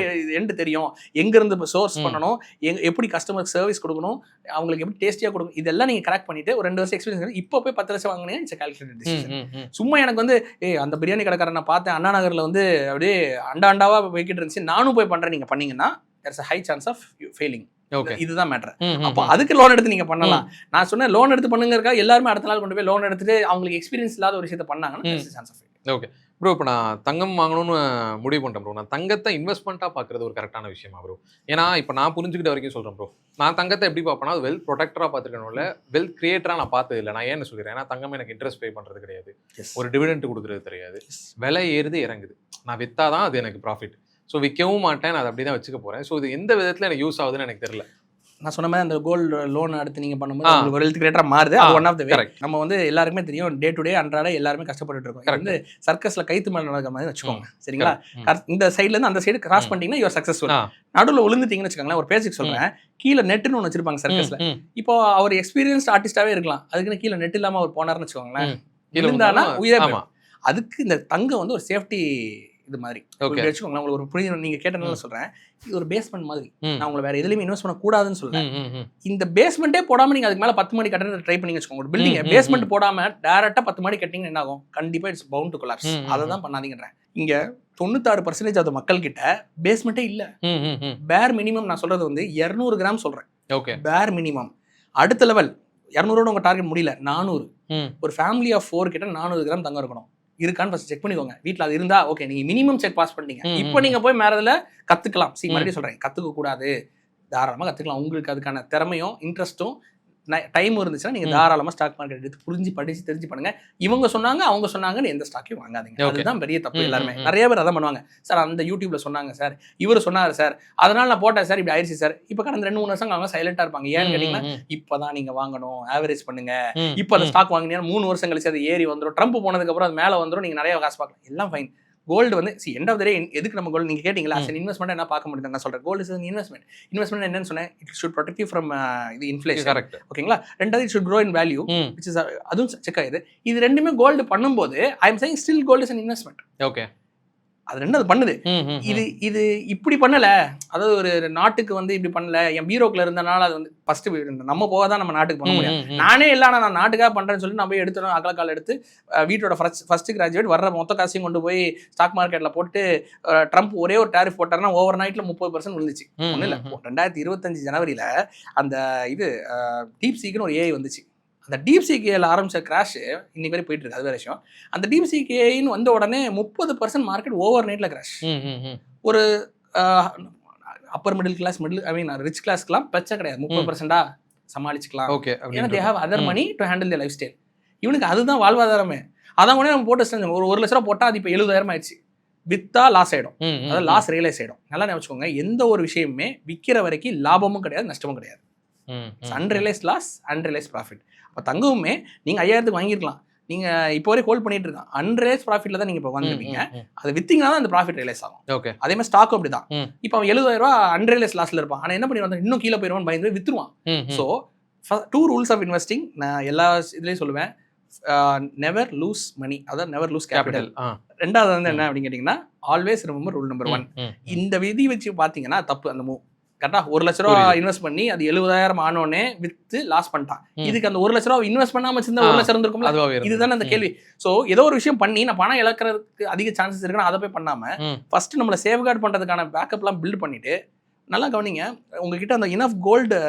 எண்டு தெரியும், எங்க இருந்து சோர்ஸ் பண்ணணும், எப்படி கஸ்டமருக்கு சர்வீஸ் கொடுக்கணும், அவங்களுக்கு எப்படி டேஸ்டியா கொடுக்கணும், இதெல்லாம் நீங்க கிராக் பண்ணிட்டு ஒரு 2 வருஷம் எக்ஸ்பீரியன்ஸ் இப்போ போய் 10 லட்சம் வாங்கினேன். It's calculated decision. சும்மா எனக்கு வந்து அந்த பிரியாணி கடைக்காரன் நான் பார்த்தேன் அண்ணா நகர்ல வந்து அப்படியே அண்டாவா போய்கிட்டு இருந்துச்சு, நானும் போய் பண்றேன், நீங்க பண்ணீங்கன்னா there's a high chance of failing. இதுதான் மேட்டர். அப்போ அதுக்கு லோன் எடுத்து நீங்க பண்ணலாம். நான் சொன்னேன் லோன் எடுத்து பண்ணுங்கிறக்கா எல்லாருமே அடுத்த நாள் கொண்டு போய் லோன் எடுத்துட்டு அவங்களுக்கு எக்ஸ்பீரியன்ஸ் இல்லாத ஒரு விஷயத்தை பண்ணாங்கன்னா. ஓகே ப்ரோ, இப்போ நான் தங்கம் வாங்கணும்னு முடிவு பண்ணிட்டேன் ப்ரோ. நான் தங்கத்தை இன்வெஸ்ட்மெண்ட்டாக பார்க்குறது ஒரு கரெக்டான விஷயமா ப்ரோ? ஏன்னா இப்போ நான் புரிஞ்சுக்கிட்ட வரைக்கும் சொல்கிறேன் ப்ரோ, நான் தங்கத்தை எப்படி பார்ப்பேன்னா, அது வெல்த் ப்ரொடெக்டராக பார்த்துருக்கணும்ல, வெல்த் கிரியேட்டராக நான் பார்த்தது இல்லை. நான் ஏன்னு சொல்கிறேன், ஏன்னா தங்கம் எனக்கு இன்ட்ரெஸ்ட் பே பண்ணுறது கிடையாது, ஒரு டிவிடெண்ட் கொடுக்குறது தெரியாது, விலை ஏறுது இறங்குது, நான் விற்றாதான் அது எனக்கு ப்ராஃபிட். ஸோ விற்கவும் மாட்டேன், நான் அதை அப்படி தான் வச்சுக்க போகிறேன். ஸோ இது எந்த விதத்தில் எனக்கு யூஸ் ஆகுதுன்னு எனக்கு தெரியல. நான் சொன்ன மாதிரி அந்த கோல்டு லோன் அடுத்து நீங்க பண்ணும்போது உங்களுக்கு ஒரு ஹெல்த் கிரியேட்டரா மாறுது. அது ஒன் ஆஃப் த வே. நம்ம வந்து எல்லாருக்குமே தெரியும், டே டு டே அன்றாட எல்லாருமே கஷ்டப்பட்டு இருக்கோம். இது வந்து சர்க்கஸ்ல கைத்து மேல நடக்கிற மாதிரி வச்சுக்கோங்க, சரிங்களா? இந்த சைடுல இருந்து அந்த சைடு கிராஸ் பண்ணிட்டீங்கன்னா யூ ஆர் சக்சஸ்ஃபுல். நடுவில் விழுந்துட்டீங்கன்னு வச்சுக்கோங்களேன், ஒரு பேசிக் சொல்றேன், கீழே நெட்டுன்னு ஒன்று வச்சிருப்பாங்க சர்க்கஸ்ல. இப்போ அவர் எக்ஸ்பீரியன்ஸ்ட் ஆர்டிஸ்டாவே இருக்கலாம், அதுக்குன்னு கீழே நெட் இல்லாம அவர் போனார்னு வச்சுக்கோங்களேன், விழுந்தானா உயிரே. அதுக்கு இந்த தங்கம் வந்து ஒரு சேஃப்டி இது மாதிரி வச்சுக்கோங்களேன். உங்களுக்கு ஒரு புரியுது, நீங்க கேட்டனால சொல்றேன், இது ஒரு பேஸ்மெண்ட் மாதிரி. நான் உங்களை வேற எதுலையுமே இன்வெஸ்ட் பண்ண கூடாதுன்னு சொல்றேன். இந்த பேஸ்மெண்ட்டே போடாம நீங்க அதுக்கு மேல 10 மாடி கட்டணத்தை ட்ரை பண்ணி வச்சுக்கோங்க. ஒரு பில்டிங் பேஸ்மெண்ட் போடாம டைரக்டா 10 மாடி கட்டிங்கன்னா என்ன ஆகும்? கண்டிப்பா இட்ஸ் பவுண்ட் டு கொலாப்ஸ். அதை தான் பண்ணாதீங்கன்றேன். இங்க 96% ஆஃப் மக்கள் கிட்ட பேஸ்மெண்ட்டே இல்ல. பேர் மினிமம் நான் சொல்றது வந்து 200 கிராம் சொல்றேன். ஓகே, பேர் மினிமம். அடுத்த லெவல் 200 உங்க டார்கெட் முடியல, 400. ஒரு ஃபேமிலி ஆஃப் 4 கிட்ட 400 கிராம் தங்கம் இருக்கணும். இருக்கான்னு ஃபர்ஸ்ட் செக் பண்ணிக்கோங்க. வீட்டில் அது இருந்தா ஓகே, நீங்க மினிமம் செக் பாஸ் பண்ணிட்டீங்க. இப்போ நீங்க போய் மேறதுல கத்துக்கலாம். மறுபடியும் சொல்றேன், கத்துக்க கூடாது, தாராளமா கத்துக்கலாம். உங்களுக்கு அதுக்கான திறமையும் இன்ட்ரெஸ்ட்டும் டைம் இருந்துச்சுன்னா நீங்க தாராளமா ஸ்டாக் மார்க்கெட் எடுத்து புரிஞ்சு படிச்சு தெரிஞ்சு பண்ணுங்க. இவங்க சொன்னாங்க அவங்க சொன்னாங்கன்னு எந்த ஸ்டாக்கையும் வாங்காதீங்க. அதுதான் பெரிய தப்பு. எல்லாருமே நிறைய பேர் அதான் பண்ணுவாங்க. சார் அந்த யூடியூப்ல சொன்னாங்க சார், இவர் சொன்னாரு சார், அதனால நான் போட்டேன் சார், இப்படி ஆயிடுச்சு சார். இப்ப கடந்த 2-3 வருஷம் அவங்க சைலண்டா இருப்பாங்க. ஏன்னு கேட்டீங்கன்னா, இப்பதான் நீங்க வாங்கணும், ஆவரேஜ் பண்ணுங்க. இப்ப அந்த ஸ்டாக் வாங்கினீங்கன்னா 3 வருஷம் கழிச்சு அது ஏறி வந்துடும். ட்ரம்ப் போனதுக்கு அப்புறம் அது மேல வந்துடும், நீங்க நிறைய காசு பார்க்கலாம். எல்லாம் ஃபைன். கோல்டு வந்து எண்ட் ஆஃப் த டே எதுக்கு நம்ம கோல்டு நீங்க கேட்டீங்களா? as an investment என்ன பார்க்க முடியுது? நான் சொல்றேன், gold is an investment. Investment என்னன்னு சொன்னேன், it should protect you from இது இன்ஃப்ளேஷன். கரெக்ட், ஓகேங்களா? ரெண்டாவது it should grow in value, which is அதுவும் செக் ஆகுது. இது ரெண்டுமே கோல்டு பண்ணும்போது I am saying still gold is an investment. Okay, அது ரெண்டு அது பண்ணுது. இது இப்படி பண்ணல, அதாவது ஒரு நாட்டுக்கு வந்து இப்படி பண்ணல, என் பீரோக்குள்ள இருந்தனால அது வந்து ஃபர்ஸ்ட் நம்ம போக தான் நம்ம நாட்டுக்கு பண்ண முடியும். நானே இல்லை, நான் நாட்டுக்காக பண்றேன்னு சொல்லி நான் போய் எடுத்துடும் அகலக்கால் எடுத்து வீட்டோட ஃபர்ஸ்ட் கிராஜுவேட் வர்ற மொத்த காசையும் கொண்டு போய் ஸ்டாக் மார்க்கெட்ல போட்டு ட்ரம்ப் ஒரே ஒரு டேரிஃப் போட்டாருன்னா ஓவர் நைட்ல 30% விழுந்துச்சு. ஒன்றும் இல்லை, 2025 ஜனவரியில அந்த இது டீப் சீக்னு ஒரு ஏஐ வந்துச்சு. அந்த டீப் சீக் ஏல ஆரம்பிச்ச கிராஷ் இன்னைக்கு வரை போயிட்டு இருக்கு, அது வேற விஷயம். அந்த டீப் சீக் ஏன்னு வந்த உடனே 30% மார்க்கெட் ஓவர் நைட்ல கிராஷ். ஒரு அப்பர் மிடில் கிளாஸ், ரிச் கிளாஸ்க்குலாம் பிரச்சனை கிடையாது, 30% சமாளிச்சுக்கலாம். ஓகே, ஏன்னா they have other money to handle their lifestyle. இவனுக்கு அதுதான் வாழ்வாதாரமே. அதான் கூட நம்ம போட்டு ஒரு 1 லட்ச ரூபா போட்டா அது இப்போ 70,000 ஆயிடுச்சு. வித்தா லாஸ் ஆயிடும், அதாவது லாஸ் ரியலைஸ் ஆயிடும். நல்லா நினைச்சுக்கோங்க, எந்த ஒரு விஷயமுமே விற்கிற வரைக்கும் லாபமும் கிடையாது, நஷ்டமும் கிடையாது. Unrealised loss, unrealised profit. அப்போ தங்கவுமே நீங்க 5000க்கு வாங்கிருக்கலாம், நீங்க இப்போ வரை ஹோல்ட் பண்ணிட்டு இருக்கான், அன்ரியலைஸ் ப்ராஃபிட்ல தான் நீங்க இப்போ வாங்கிருப்பீங்க. அது வித்தீங்கன்னா தான் அந்த ப்ராஃபிட் ரியலைஸ் ஆகும். ஓகே, அதே மாதிரி ஸ்டாக்கும் அப்படிதான். இப்போ அவன் 70,000 ரூபா அன்ரியலைஸ் லாஸ்ல இருப்பான், ஆனா என்ன பண்ணிடுவான், இன்னும் கீழே போயிடுவான், பயந்து வித்துருவான். ஸோ 2 ரூல்ஸ் ஆஃப் இன்வெஸ்டிங் நான் எல்லா இதுலயும் சொல்லுவேன், நெவர் லூஸ் மணி, அதாவது நெவர் லூஸ் கேபிட்டல். ரெண்டாவது வந்து என்ன அப்படின்னு கேட்டீங்கன்னா, ஆல்வேஸ் ரிமெம்பர் ரூல் நம்பர் 1. இந்த விதி வச்சு பாத்தீங்கன்னா தப்பு. அந்த கரெக்டா 1 லட்ச ரூபா இன்வெஸ்ட் பண்ணி அது 70,000 ஆனோடனே வித்து லாஸ் பண்ணிட்டான். இதுக்கு அந்த 1 லட்ச ரூபா இன்வெஸ்ட் பண்ணாம வச்சிருந்தா 1 லட்சம் இருந்திருக்கும்ல. இதுதானே அந்த கேள்வி. சோ ஏதோ ஒரு விஷயம் பண்ணி நான் பணம் இழக்கிறதுக்கு அதிக சான்சஸ் இருக்குன்னா அதை போய் பண்ணாம ஃபர்ஸ்ட் நம்மள சேஃப்கார்ட் பண்றதுக்கான பேக்கப் எல்லாம் பில்ட் பண்ணிட்டு, நல்லா கவனிங்க, உங்ககிட்ட அந்த இனஃப் கோல்டு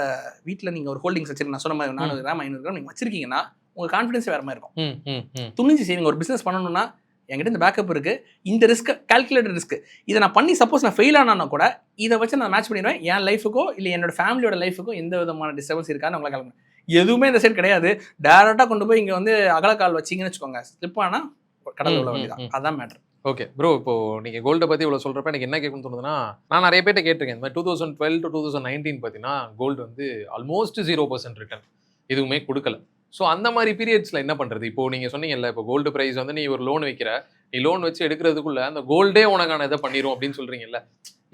வீட்டில் நீங்கள் ஒரு ஹோல்டிங்ஸ் வச்சிருக்கீங்க, நான் சொன்ன மாதிரி 400 கிராம் 500 கிராம் நீங்கள் வச்சிருக்கீங்கன்னா உங்க கான்ஃபிடன்ஸ் வேற மாதிரி இருக்கும். துணிஞ்சு செய்வீங்க. ஒரு பிசினஸ் பண்ணணும்னா என்கிட்ட இந்த பேக்கப் இருக்கு, இந்த ரிஸ்க் கால்குலேட்டட் ரிஸ்க், இதை நான் பண்ணி சப்போஸ் நான் ஃபெயில் ஆனா கூட இதை வச்சு நான் மேட்ச் பண்ணிடுவேன், என் லைஃபுக்கோ இல்லை என்னோட ஃபேமிலியோட லைஃபுக்கோ எந்த விதமான டிஸ்டர்பன்ஸ் இருக்கான்னு உங்களை கிளம்புங்க. எதுவுமே இந்த சைடு கிடையாது. டேரக்டாக கொண்டு போய் இங்கே வந்து அகலக்கால் வச்சிங்கன்னு வச்சுக்கோங்க, ஸ்லிப் ஆனால் கடல் உள்ள வேண்டியதான். அதான் மேட்ரு. ஓகே ப்ரோ, இப்போ நீங்க கோல்டை பத்தி இவ்வளவு சொல்றப்ப எனக்கு என்ன கேட்கணும்னு தோணுதுன்னா, நான் நிறைய பேர்ட்ட கேட்டிருக்கேன், இந்த மாதிரி 2012 to 2019 பார்த்தீங்கன்னா கோல்டு வந்து ஆல்மோஸ்ட் 0% ரிட்டர்ன் எதுவுமே கொடுக்கல. ஸோ அந்த மாதிரி பீரியட்ஸ்ல என்ன பண்றது? இப்போ நீங்க சொன்னீங்கல்ல, இப்போ கோல்டு பிரைஸ் வந்து நீ ஒரு லோன் வைக்கிற, நீ லோன் வச்சு எடுக்கிறதுக்குள்ள அந்த கோல்டே உனக்கான இதை பண்ணிரும் அப்படின்னு சொல்றீங்கல்ல,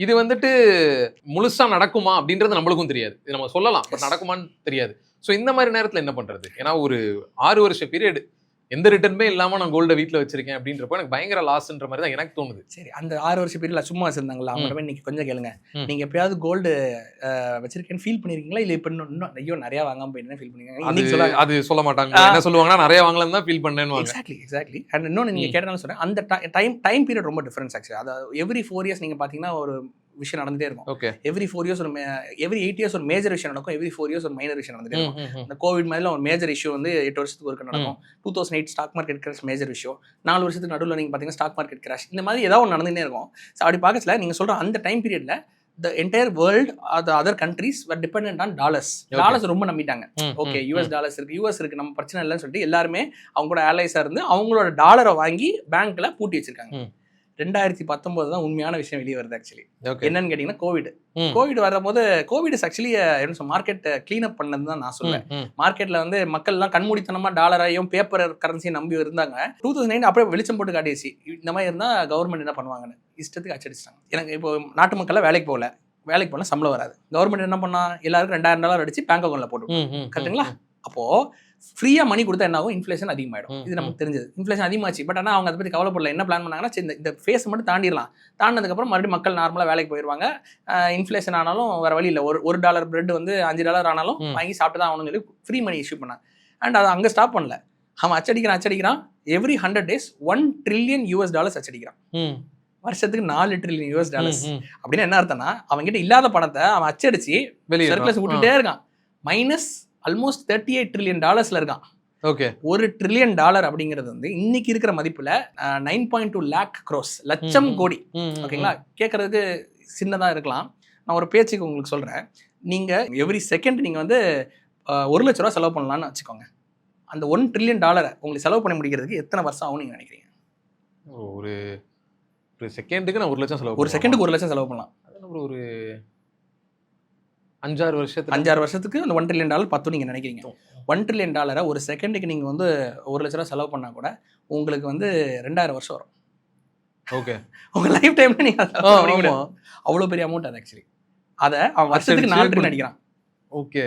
இது வந்துட்டு முழுசா நடக்குமா அப்படின்றது நம்மளுக்கும் தெரியாது. இது நம்ம சொல்லலாம், பட் நடக்குமான்னு தெரியாது. ஸோ இந்த மாதிரி நேரத்தில் என்ன பண்றது? ஏன்னா ஒரு 6 வருஷ பீரியட் எந்த ரிட்டர்னுமே இல்லாம நான் கோல்டை வீட்டில் வச்சிருக்கேன் அப்படின்றப்போ எனக்கு பயங்கர லாஸ்ன்ற மாதிரி தான் எனக்கு தோணுது. சரி, அந்த 6 வருஷ பீரியட்ல சும்மா வச்சிருந்தாங்களா அவங்க இன்னைக்கு கொஞ்சம் கேளுங்க. நீங்க எப்பயாவது கோல்டு வச்சிருக்கேன்னு ஃபீல் பண்ணிருக்கீங்களா? இல்ல இப்ப இன்னும் ஐயோ நிறைய வாங்காம போயிட்டேன்னு ஃபீல் பண்ணிருக்கீங்க? அது சொல்ல மாட்டாங்க. என்ன சொல்லுவாங்கன்னா, நிறைய வாங்கலாம் தான் ஃபீல் பண்ணேன்னு. எக்ஸாக்ட்லி. அண்ட் இன்னொன்று நீங்க கேட்டனால சொல்றேன், அந்த டைம் பீரியட் ரொம்ப டிஃபரன்ஸ் ஆக்சுவலி. அதாவது எவ்ரி 4 இயர்ஸ் நீங்க பாத்தீங்கன்னா ஒரு விஷயம் நடந்துட்டே இருக்கும். ஓகே, எவ்ரி 4 இயர்ஸ் ஒரு எவ்ரி 8 இயர்ஸ் ஒரு மேஜர் விஷயம் நடக்கும், எவ்ரி 4 இயர்ஸ் ஒரு மைனர் விஷயம் நடந்துட்டே இருக்கும். இந்த கோவிட் மாதிரில ஒரு மேஜர் இஷ்யூ வந்து 8 வருஷத்துக்கு ஒருக்க நடக்கும். 2008 ஸ்டாக் மார்க்கெட் கிராஷ் மேஜர் விஷயம். 4 வருஷத்துக்கு நடுவில் நீங்க பாத்தீங்கன்னா ஸ்டாக் மார்க்கெட் கிராஷ். இந்த மாதிரி ஏதாவது ஒன்று நடந்துட்டே இருக்கும். ஸோ அப்படி பார்க்கல நீங்க சொல்ற அந்த டைம் பீரியட்ல the entire world or the other countries were dependent on dollars. Dollars ரொம்ப நம்பிட்டாங்க. ஓகே, யூஎஸ் டாலர்ஸ் இருக்கு, நம்ம பிரச்சனை இல்லைன்னு சொல்லிட்டு எல்லாருமே அவங்க கூட அலைஸா இருந்து அவங்களோட டாலரை வாங்கி பேங்க்ல பூட்டி வச்சிருக்காங்க. 2019 தான் உண்மையான விஷயம் வெளியே வருது ஆக்சுவலி. ஓகே. என்னன்னு கேட்டீங்கன்னா கோவிட். ம். கோவிட் வரும்போது Covid is actually market clean up பண்ணது தான் நான் சொல்லுவேன். மார்க்கெட்ல வந்து மக்கள் எல்லாம் கண்மூடித்தனமா டாலரையும் பேப்பர் கரன்சியும் நம்பி இருந்தாங்க. 2009 அப்படியே வெளிச்சம் போட்டு காட்டிடுச்சு. இந்த மாதிரி இருந்தா கவர்மெண்ட் என்ன பண்ணுவாங்கன்னு இஷ்டத்துக்கு அச்சடிச்சிட்டாங்க. எனக்கு இப்போ நாட்டு மக்கள் வேலைக்கு போகல சம்பளம் வராது. கவர்மெண்ட் என்ன பண்ணா, எல்லாருக்கும் $2000 அடிச்சு பேங்க் அக்கௌண்ட்ல போட்டு கரெக்டுங்களா? அப்போ ஃப்ரீயா மணி கொடுத்தா என்ன ஆகும்? இன்ஃப்ளேஷன் அதிகமாயிடும். இது நமக்கு தெரிஞ்சது. இன்ஃப்ளேஷன் அதிகமாச்சு. பட் ஆனால் அவங்க அதை பத்தி கவலைப்படல. என்ன பிளான் பண்ணாங்கன்னா, இந்த ஃபேஸ் மட்டும் தாண்டிடலாம். தாண்டினதுக்கப்புறம் மறுபடியும் மக்கள் நார்மலா வேலைக்கு போயிடுவாங்க. இன்ஃப்ளேஷன் ஆனாலும் வேற வழி இல்லை. ஒரு $1 பிரெட் வந்து $5 ஆனாலும் வாங்கி சாப்பிட்டு தான் ஆகணும்னு சொல்லி ஃப்ரீ மணி இஷ்யூ பண்ணாங்க. அண்ட் அதை அங்கே ஸ்டாப் பண்ணல. அவன் அச்சடிக்கிறான். எவ்ரி 100 days $1 trillion அச்சடிக்கிறான். வருஷத்துக்கு $4 trillion. அப்படின்னு என்ன அர்த்தம்னா, அவங்ககிட்ட இல்லாத பணத்தை அவன் அச்சடிச்சு சர்க்குலஸ் விட்டுட்டே இருக்கான். மைனஸ் ஆல்மோஸ்ட் $38 trillion இருக்கான். ஓகே. $1 trillion அப்படிங்கிறது வந்து இன்னைக்கு இருக்கிற மதிப்புல 9.2 lakh crores, லட்சம் கோடி. ஓகேங்களா? கேட்கறதுக்கு சின்னதா இருக்கலாம். நான் ஒரு பேச்சுக்கு உங்களுக்கு சொல்றேன். நீங்க எவ்ரி செகண்ட் நீங்க வந்து $1 லட்ச செலவு பண்ணலாம்னு வச்சுக்கோங்க. அந்த $1 trillion உங்களுக்கு செலவு பண்ணி முடிக்கிறதுக்கு எத்தனை வருஷம் ஆகும் நீங்க நினைக்கிறீங்க? ஒரு செகண்டுக்கு நான் 1 லட்சம் செலவு ஒரு செகண்டுக்கு 1 லட்சம் செலவு பண்ணலாம். ஒரு 5-6 வருஷத்துக்கு அந்த $1 trillion பத்தும் நீங்க நினைக்கிறீங்க. $1 trillion ஒரு செகண்டுக்கு நீங்க வந்து $1 லட்சம் செலவு பண்ணா கூட உங்களுக்கு வந்து 2000 வருஷம் வரும். ஓகே. உங்க லைஃப் டைம்ல நீங்க அவ்வளவு பெரிய அமௌண்ட் அது ஆக்சுவலி. அத அவன் வருஷத்துக்கு 4 trillion அடிக்கிறான். ஓகே.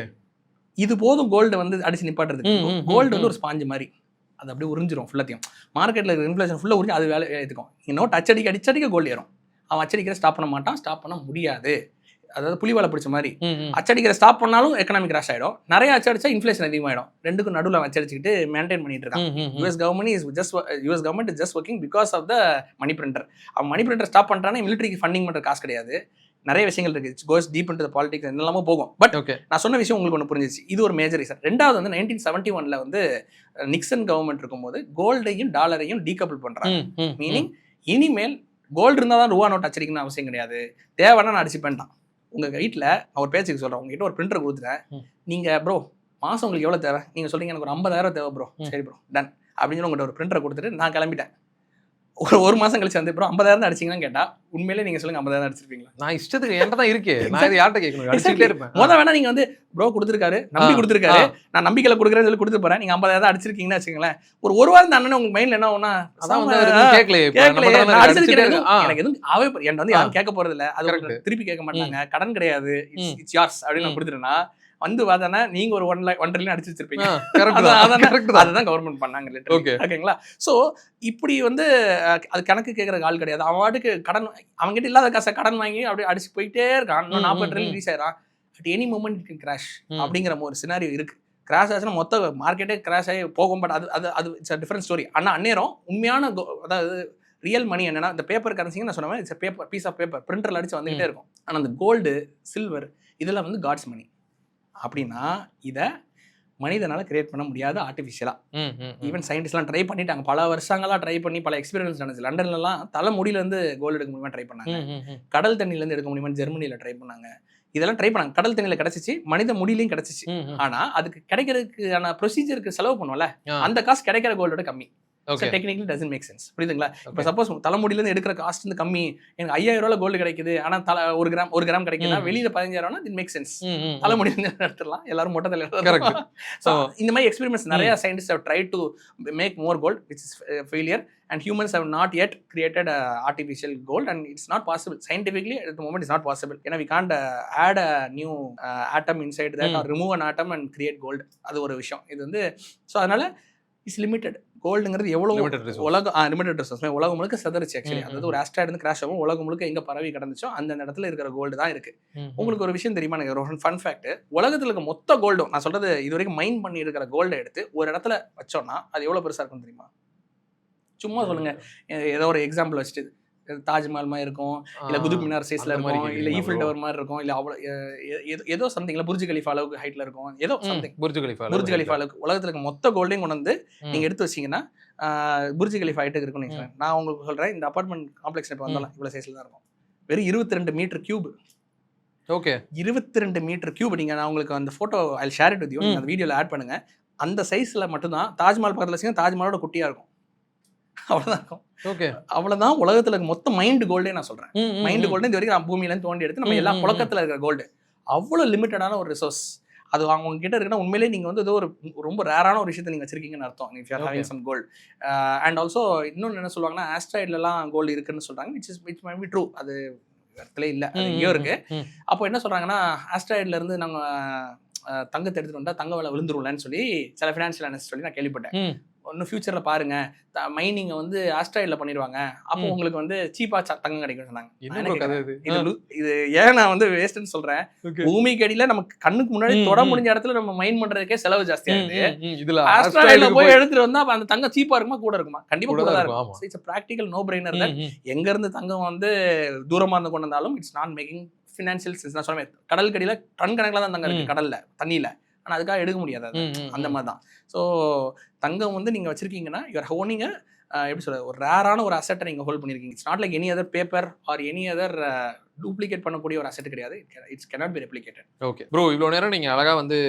இது போதும் கோல்டு வந்து அடிச்சு நிப்பாட்டுறதுக்கு. கோல்டு வந்து ஒரு ஸ்பாஞ்ச் மாதிரி. அது அப்படியே உறிஞ்சிரும் ஃபுல்லாத்தையும். மார்க்கெட்ல இருக்கிற இன்ஃப்ளேஷன் ஃபுல்லா உறிஞ்சி அது வேலை எடுத்துக்கும். நீங்க நோட் அச்சடிக்க கோல்டு ஏறும். அவன் அச்சடிக்கிற ஸ்டாப் பண்ண மாட்டான். ஸ்டாப் பண்ண முடியாது. அதாவது புலிவாலை பிடிச்ச மாதிரி அச்சடிக்கிற ஸ்டாப் பண்ணாலும் எக்கனாமிக் கிராஷ் ஆயிடும். நிறைய அச்சடிச்சா இன்ஃப்ளேஷன் அதிகமாயிடும். ரெண்டுக்கும் நடுவில் அச்சடிச்சுக்கிட்டு மெயின்டைன் பண்ணிட்டு இருக்கான். US government is just working because of the money printer. அவன் மணி பிரிண்டர் ஸ்டாப் பண்றானே மிலிட்டரிக்கு ஃபண்டிங் பண்ற காசு கிடையாது. நிறைய விஷயங்கள் இருக்கு. It's goes deep into the politics என்னெல்லாமோ போகும். பட் நான் சொன்ன விஷயம் உங்களுக்கு ஒன்று புரிஞ்சிச்சு. இது ஒரு மேஜர் ரீசன். ரெண்டாவது வந்து 1971 வந்து நிக்சன் கவர்மெண்ட் இருக்கும்போது கோல்டையும் டாலரையும் டீகப்பிள் பண்றாங்க. மீனிங் இனிமேல் கோல்டு இருந்தால் தான் ரூபா நோட் அச்சடிக்கணும்னு அவசியம் கிடையாது. தேவைன்னா நான் அடிச்சுப்பேன்ட்டான். உங்கள் வீட்டில் நான் ஒரு பேச்சுக்கு சொல்கிறேன். உங்ககிட்ட ஒரு பிரிண்டர் கொடுத்துட்டேன். நீங்கள் ப்ரோ மாதம் உங்களுக்கு எவ்வளோ தேவை? நீங்கள் சொல்கிறீங்க எனக்கு ஒரு 50,000 தேவை ப்ரோ. சரி ப்ரோ டன் அப்படின்னு சொல்லி உங்கள்கிட்ட ஒரு பிரிண்டரை கொடுத்துட்டு நான் கிளம்பிட்டேன். ஒரு மாதம் கழிச்சு வந்து ப்ரோ 50,000 அடிச்சிங்கன்னு கேட்டால் உண்மையிலே நீங்கள் சொல்லுங்கள் 50,000 அடிச்சிருப்பீங்களா? நான் இஷ்டத்துக்கு என்கிட்ட தான் இருக்கு. நான் யார்கிட்ட கேட்கணும்? அடிச்சுட்டே இருப்பேன். முதல்ல வேணா நீங்கள் வந்து ப்ரோ கொடுத்துருக்காரு, நம்பி கொடுத்துருக்காரு, நான் நம்பிக்கையில் கொடுக்குறேன்னு சொல்லி கொடுத்து போகிறேன். நீங்கள் 50,000 அடிச்சிருக்கீங்கன்னு வச்சுக்கோங்களேன். ஒரு வாரம் இந்த அண்ணன் உங்களுக்கு மைண்டில் என்ன ஆகும்னா கேட்கல எனக்கு எதுவும் ஆவே என்கிட்ட வந்து யாரும் கேட்க போகிறது இல்லை. அது திருப்பி கேட்க மாட்டாங்க. கடன் கிடையாது, இட்ஸ் யார்ஸ் அப்படின்னு நான் கொடுத்துட்டேன்னா வந்து வாதானே நீங்க ஒரு 1 trillion அடிச்சு வச்சிருப்பீங்க. அதுதான் கவர்மெண்ட் பண்ணாங்க. ஓகேங்களா? ஸோ இப்படி வந்து அது கணக்கு கேட்கற ஆள் கிடையாது. அவன் வாட்டுக்கு கடன் அவங்ககிட்ட இல்லாத காசை கடன் வாங்கி அப்படியே அடிச்சு போயிட்டே இருக்கான். 40 trillion ரீச் ஆயிரான். At any moment it can crash அப்படிங்கிற ஒரு சினாரியோ இருக்கு. கிராஷ் ஆச்சுன்னா மொத்த மார்க்கெட்டே கிராஷ் ஆகி போகும். பட் அது இட்ஸ் டிஃபரெண்ட் ஸ்டோரி. ஆனால் அந்நேரம் உண்மையான அதாவது ரியல் மணி என்னன்னா இந்த பேப்பர் கரன்சிங்க நான் சொன்னேன். It's paper piece of paper பிரிண்டர்ல அடிச்சு வந்துகிட்டே இருக்கும். ஆனால் அந்த கோல்டு சில்வர் இதெல்லாம் வந்து காட்ஸ் மணி. அப்படின்னா இதை மனிதனால கிரியேட் பண்ண முடியாது ஆர்டிஃபிஷியலா. ஈவன் சயின்டிஸ்ட்லாம் ட்ரை பண்ணிட்டாங்க. பல வருஷங்களா ட்ரை பண்ணி பல எக்ஸ்பீரியன்ஸ் நடந்துச்சு. லண்டன்லாம் தலை முடியிலேருந்து கோல்டு எடுக்க முடியுமா ட்ரை பண்ணாங்க. கடல் தண்ணியிலேருந்து எடுக்க முடியுமா ஜெர்மனியில் ட்ரை பண்ணாங்க. இதெல்லாம் ட்ரை பண்ணாங்க. கடல் தண்ணியில் கிடைச்சிச்சு, மனித முடியிலையும் கிடைச்சிச்சு. ஆனா அதுக்கு கிடைக்கிறதுக்கான ப்ரொசீஜருக்கு செலவு பண்ணுவோம்ல, அந்த காசு கிடைக்கிற கோல்டோட கம்மி. Technically doesn't make sense. புரியுதுங்களா? இப்போ சப்போஸ் தலைமுடியிலேருந்து எடுக்கிற காஸ்ட் வந்து கம்மி, எனக்கு $5,000 கோல்டு கிடைக்குது, ஆனால் ஒரு கிராம் கிடைக்குதுன்னா வெளியில $15,000 இட் மேக் சென்ஸ். தலைமுடியிலேருந்து எடுத்துடலாம், எல்லாரும் மொட்டை தலையில. ஸோ இந்த மாதிரி எக்ஸ்பெரிமெண்ட்ஸ் நிறைய scientist have try to make more gold which is failure and humans have not yet created artificial gold and it's not possible scientifically at the moment. It's not possible. We can't add a new atom inside that or remove an atom and create gold. அது ஒரு விஷயம். இது வந்து so அதனால it's limited. கோல்டுங்கிறது எவ்வளோ உலகம் limited resource உலகம் முழுக்க சதறிச்சு. ஆக்சுவலி அதாவது ஒரு ஆஸ்ட்ராய்டு வந்து கிராஷ் ஆகும், உலகம் முழுக்க எங்கே பரவி கிடந்துச்சோ அந்த இடத்துல இருக்கிற கோல்டு தான் இருக்கு. உங்களுக்கு ஒரு விஷயம் தெரியுமா? எனக்கு ஒரு ஃபன் ஃபேக்ட். உலகத்தில் இருக்க மொத்த கோல்டும் நான் சொல்றது இது வரைக்கும் மைன் பண்ணி இருக்கிற கோல்டை எடுத்து ஒரு இடத்துல வச்சோம்னா அது எவ்வளோ பெருசாக இருக்கும் தெரியுமா? சும்மா சொல்லுங்க. ஏதோ ஒரு எக்ஸாம்பிள் வச்சுட்டு தாஜ்மஹால் மாதிரி இருக்கும், இல்லை குதுப் மினார் சைஸ்ல இருக்கும், இல்லை ஈஃபில் டவர் மாதிரி இருக்கும், இல்லை அவ்வளோ ஏதோ சம்திங், இல்லை புர்ஜ் கலிஃபா அளவுக்கு ஹைட்ல இருக்கும், ஏதோ சம்திங். புர்ஜ் கலிஃபா அளவுக்கு உலகத்தில் இருக்க மொத்த கோல்டையும் கொண்டு வந்து நீங்க எடுத்து வச்சீங்கன்னா புர்ஜ் கலிஃபா ஹைட்டுக்கு இருக்குன்னு நான் உங்களுக்கு சொல்றேன். இந்த அபார்ட்மெண்ட் காம்ப்ளெக்ஸ் இப்போ வந்தாலும் இவ்வளோ சைஸ்ல தான் இருக்கும். வெறும் 22 metre cube. Okay, 22 metre cube. நீங்க நான் உங்களுக்கு அந்த photo I share it with you, அந்த வீடியோல ஆட் பண்ணுங்க. அந்த சைஸ்ல மட்டும்தான் தாஜ்மஹால் பக்கத்துல வச்சீங்கன்னா தாஜ்மஹாலோட குட்டியா இருக்கும். அவ்வளவுதான் இருக்கும். ஓகே. அவ்வளவுதான் உலகத்துல இருக்க மொத்த மைண்ட் கோல்டே நான் சொல்றேன். மைண்ட் கோல்டு இது வரைக்கும் நான் பூமியில இருந்து தோண்டி எடுத்து நம்ம எல்லா புழக்கத்துல இருக்கிற கோல்டு அவ்வளவு லிமிட்டடான ஒரு ரிசோர்ஸ். அது அவங்க கிட்ட இருக்குன்னா உண்மையிலேயே நீங்க வந்து ஏதோ ஒரு ரொம்ப ரேரான ஒரு விஷயத்தை நீங்க வச்சிருக்கீங்கன்னு அர்த்தம். If you are having some gold. And also இன்னொன்னு என்ன சொல்லுவாங்கன்னா ஆஸ்ட்ராய்ட்லாம் கோல்டு இருக்குன்னு சொல்றாங்க, which might be true. அது இடத்துல இல்ல, அது எங்கேயோ இருக்கு. அப்போ என்ன சொல்றாங்கன்னா ஆஸ்ட்ராய்ட்ல இருந்து நாங்க தங்கத்தை எடுத்துட்டு வந்தா தங்க விலை விழுந்துரும்லன்னு சொல்லி சில ஃபினான்ஷியல் அனலிஸ்ட் சொல்லி நான் கேள்விப்பட்டேன். இன்னும் ஃபியூச்சர்ல பாருங்க மைனிங்கை வந்து ஆஸ்ட்ராய்ட்ல பண்ணிடுவாங்க, அப்போ உங்களுக்கு வந்து சீப்பா தங்கம் கிடைக்கும் சொன்னாங்க. இது ஏன் நான் வந்து வேஸ்ட்னு சொல்றேன், பூமிக்கு அடியில நமக்கு கண்ணுக்கு முன்னாடி தொட முடிஞ்ச இடத்துல நம்ம மைன் பண்றதுக்கே செலவு ஜாஸ்தியா இருக்கு. இதுல ஆஸ்ட்ராய்ட்ல போய் எடுத்துட்டு வந்தா அந்த தங்கம் சீப்பா இருக்குமா கூட இருக்குமா? கண்டிப்பா கூட தான் இருக்கும். It's practical no brainer. எங்க இருந்து தங்கம் வந்து தூரமா இருந்து கொண்டு வந்தாலும் it's not making financial sense. நான் சொல்லுவேன் கடல் கடியில டன் கணக்கில் தான் தங்கம் இருக்கு கடல்ல தண்ணியில, ஆனால் அதுக்காக எடுக்க முடியாது. அந்த மாதிரி தான். ஸோ தங்கம் வந்து நீங்கள் வச்சிருக்கீங்கன்னா யூஆர் ஹோனிங்க எப்படி சொல்றது, ஒரு ரேரான ஒரு அசெட்டை நீங்கள் ஹோல்ட் பண்ணியிருக்கீங்க. It's not like any other paper or any other duplicate பண்ணக்கூடிய ஒரு அசெட் கிடையாது. It's cannot be replicated. Okay bro, இவ்வளோ நேரம் நீங்கள் அழகாக வந்து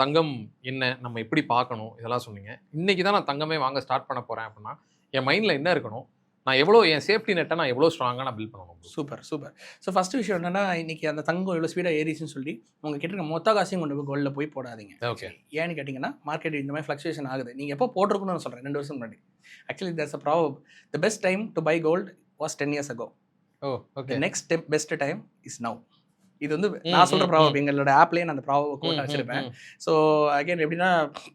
தங்கம் என்ன, நம்ம எப்படி பார்க்கணும் இதெல்லாம் சொன்னீங்க. இன்னைக்கு தான் நான் தங்கமே வாங்க ஸ்டார்ட் பண்ண போகிறேன் அப்படின்னா என் மைண்டில் என்ன இருக்கணும், நான் எவ்வளோ என் சேஃப்டி நெட்டை நான் எவ்வளோ ஸ்ட்ராங்காக நான் பில்ட் பண்ணணும்? Super super. ஸோ ஃபஸ்ட்டு விஷயம் என்னன்னா, இன்னைக்கு அந்த தங்கம் எவ்வளோ ஸ்பீடாக ஏறிச்சுன்னு சொல்லி உங்கள் கிட்ட இருக்க மொத்த காசையும் கொண்டு போய் கோல்டில் போய் போடாதீங்க. ஓகே. ஏன்னு கேட்டிங்கன்னா மார்க்கெட் இந்த மாதிரி ஃப்ளக்சுவேஷன் ஆகுது. நீங்கள் எப்போ போட்டிருக்கணும்னு நான் சொல்கிறேன் 2 வருஷம் முன்னாடி. ஆக்சுவலி தேர்ஸ் அ ப்ராபப், the best time to buy gold was 10 years ago. Okay. Next best time is now. இது வந்து நான் சொல்கிற ப்ராபப், எங்களோட ஆப்லேயே நான் அந்த ப்ராபப் கோட் வச்சிருப்பேன். ஸோ அகைன் எப்படின்னா,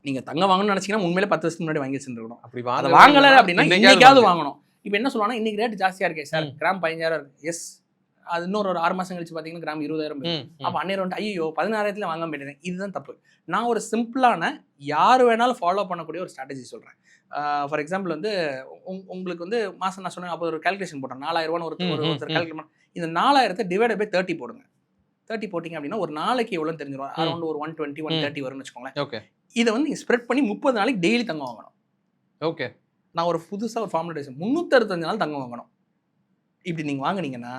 நீங்கள் தங்கம் வாங்கணும்னு நினச்சிங்கன்னா உண்மையிலே 10 வருஷத்துக்கு முன்னாடி வாங்கி வச்சுருக்கணும். அப்படி வாங்கலை அப்படின்னா இன்னைக்காவது வாங்கணும். இப்போ என்ன சொல்லுவாங்கன்னா, இன்னைக்கு ரேட் ஜாஸ்தியாக இருக்கே சார், கிராம் 15,000 இருக்கு. எஸ், அது இன்னொரு ஒரு 6 மாதம் கழிச்சு பார்த்தீங்கன்னா கிராம் 20,000. அப்போ அந்நேரம் வந்துட்டு ஐயோ 16,000 வாங்க போயிட்டேன். இதுதான் தப்பு. நான் ஒரு சிம்பிளான யார் வேணாலும் ஃபாலோ பண்ணக்கூடிய ஒரு ஸ்ட்ராட்டஜி சொல்கிறேன். ஃபார் எக்ஸாம்பிள் வந்து உங்களுக்கு வந்து மாதம் நான் சொன்னேன், அப்போ ஒரு கால்குலேஷன் போட்டேன். 4,000 ஒருத்தர் கால்குலேட் பண்ண, இந்த 4,000 டிவைட் பை 30 போடுங்க. 30 போட்டிங்க அப்படின்னா ஒரு நாளைக்கு எவ்வளோன்னு தெரிஞ்சிடும். அரௌண்ட் ஒரு 120 130 வரும்னு வச்சுக்கோங்களேன். ஓகே. இதை வந்து நீங்கள் ஸ்ப்ரெட் பண்ணி 30 நாளைக்கு டெய்லி தங்கம் வாங்கணும். ஓகே. நான் ஒரு புதுசாக ஒரு ஃபார்முலா 365 நாள் தங்கம் வாங்கணும். இப்படி நீங்கள் வாங்கினீங்கன்னா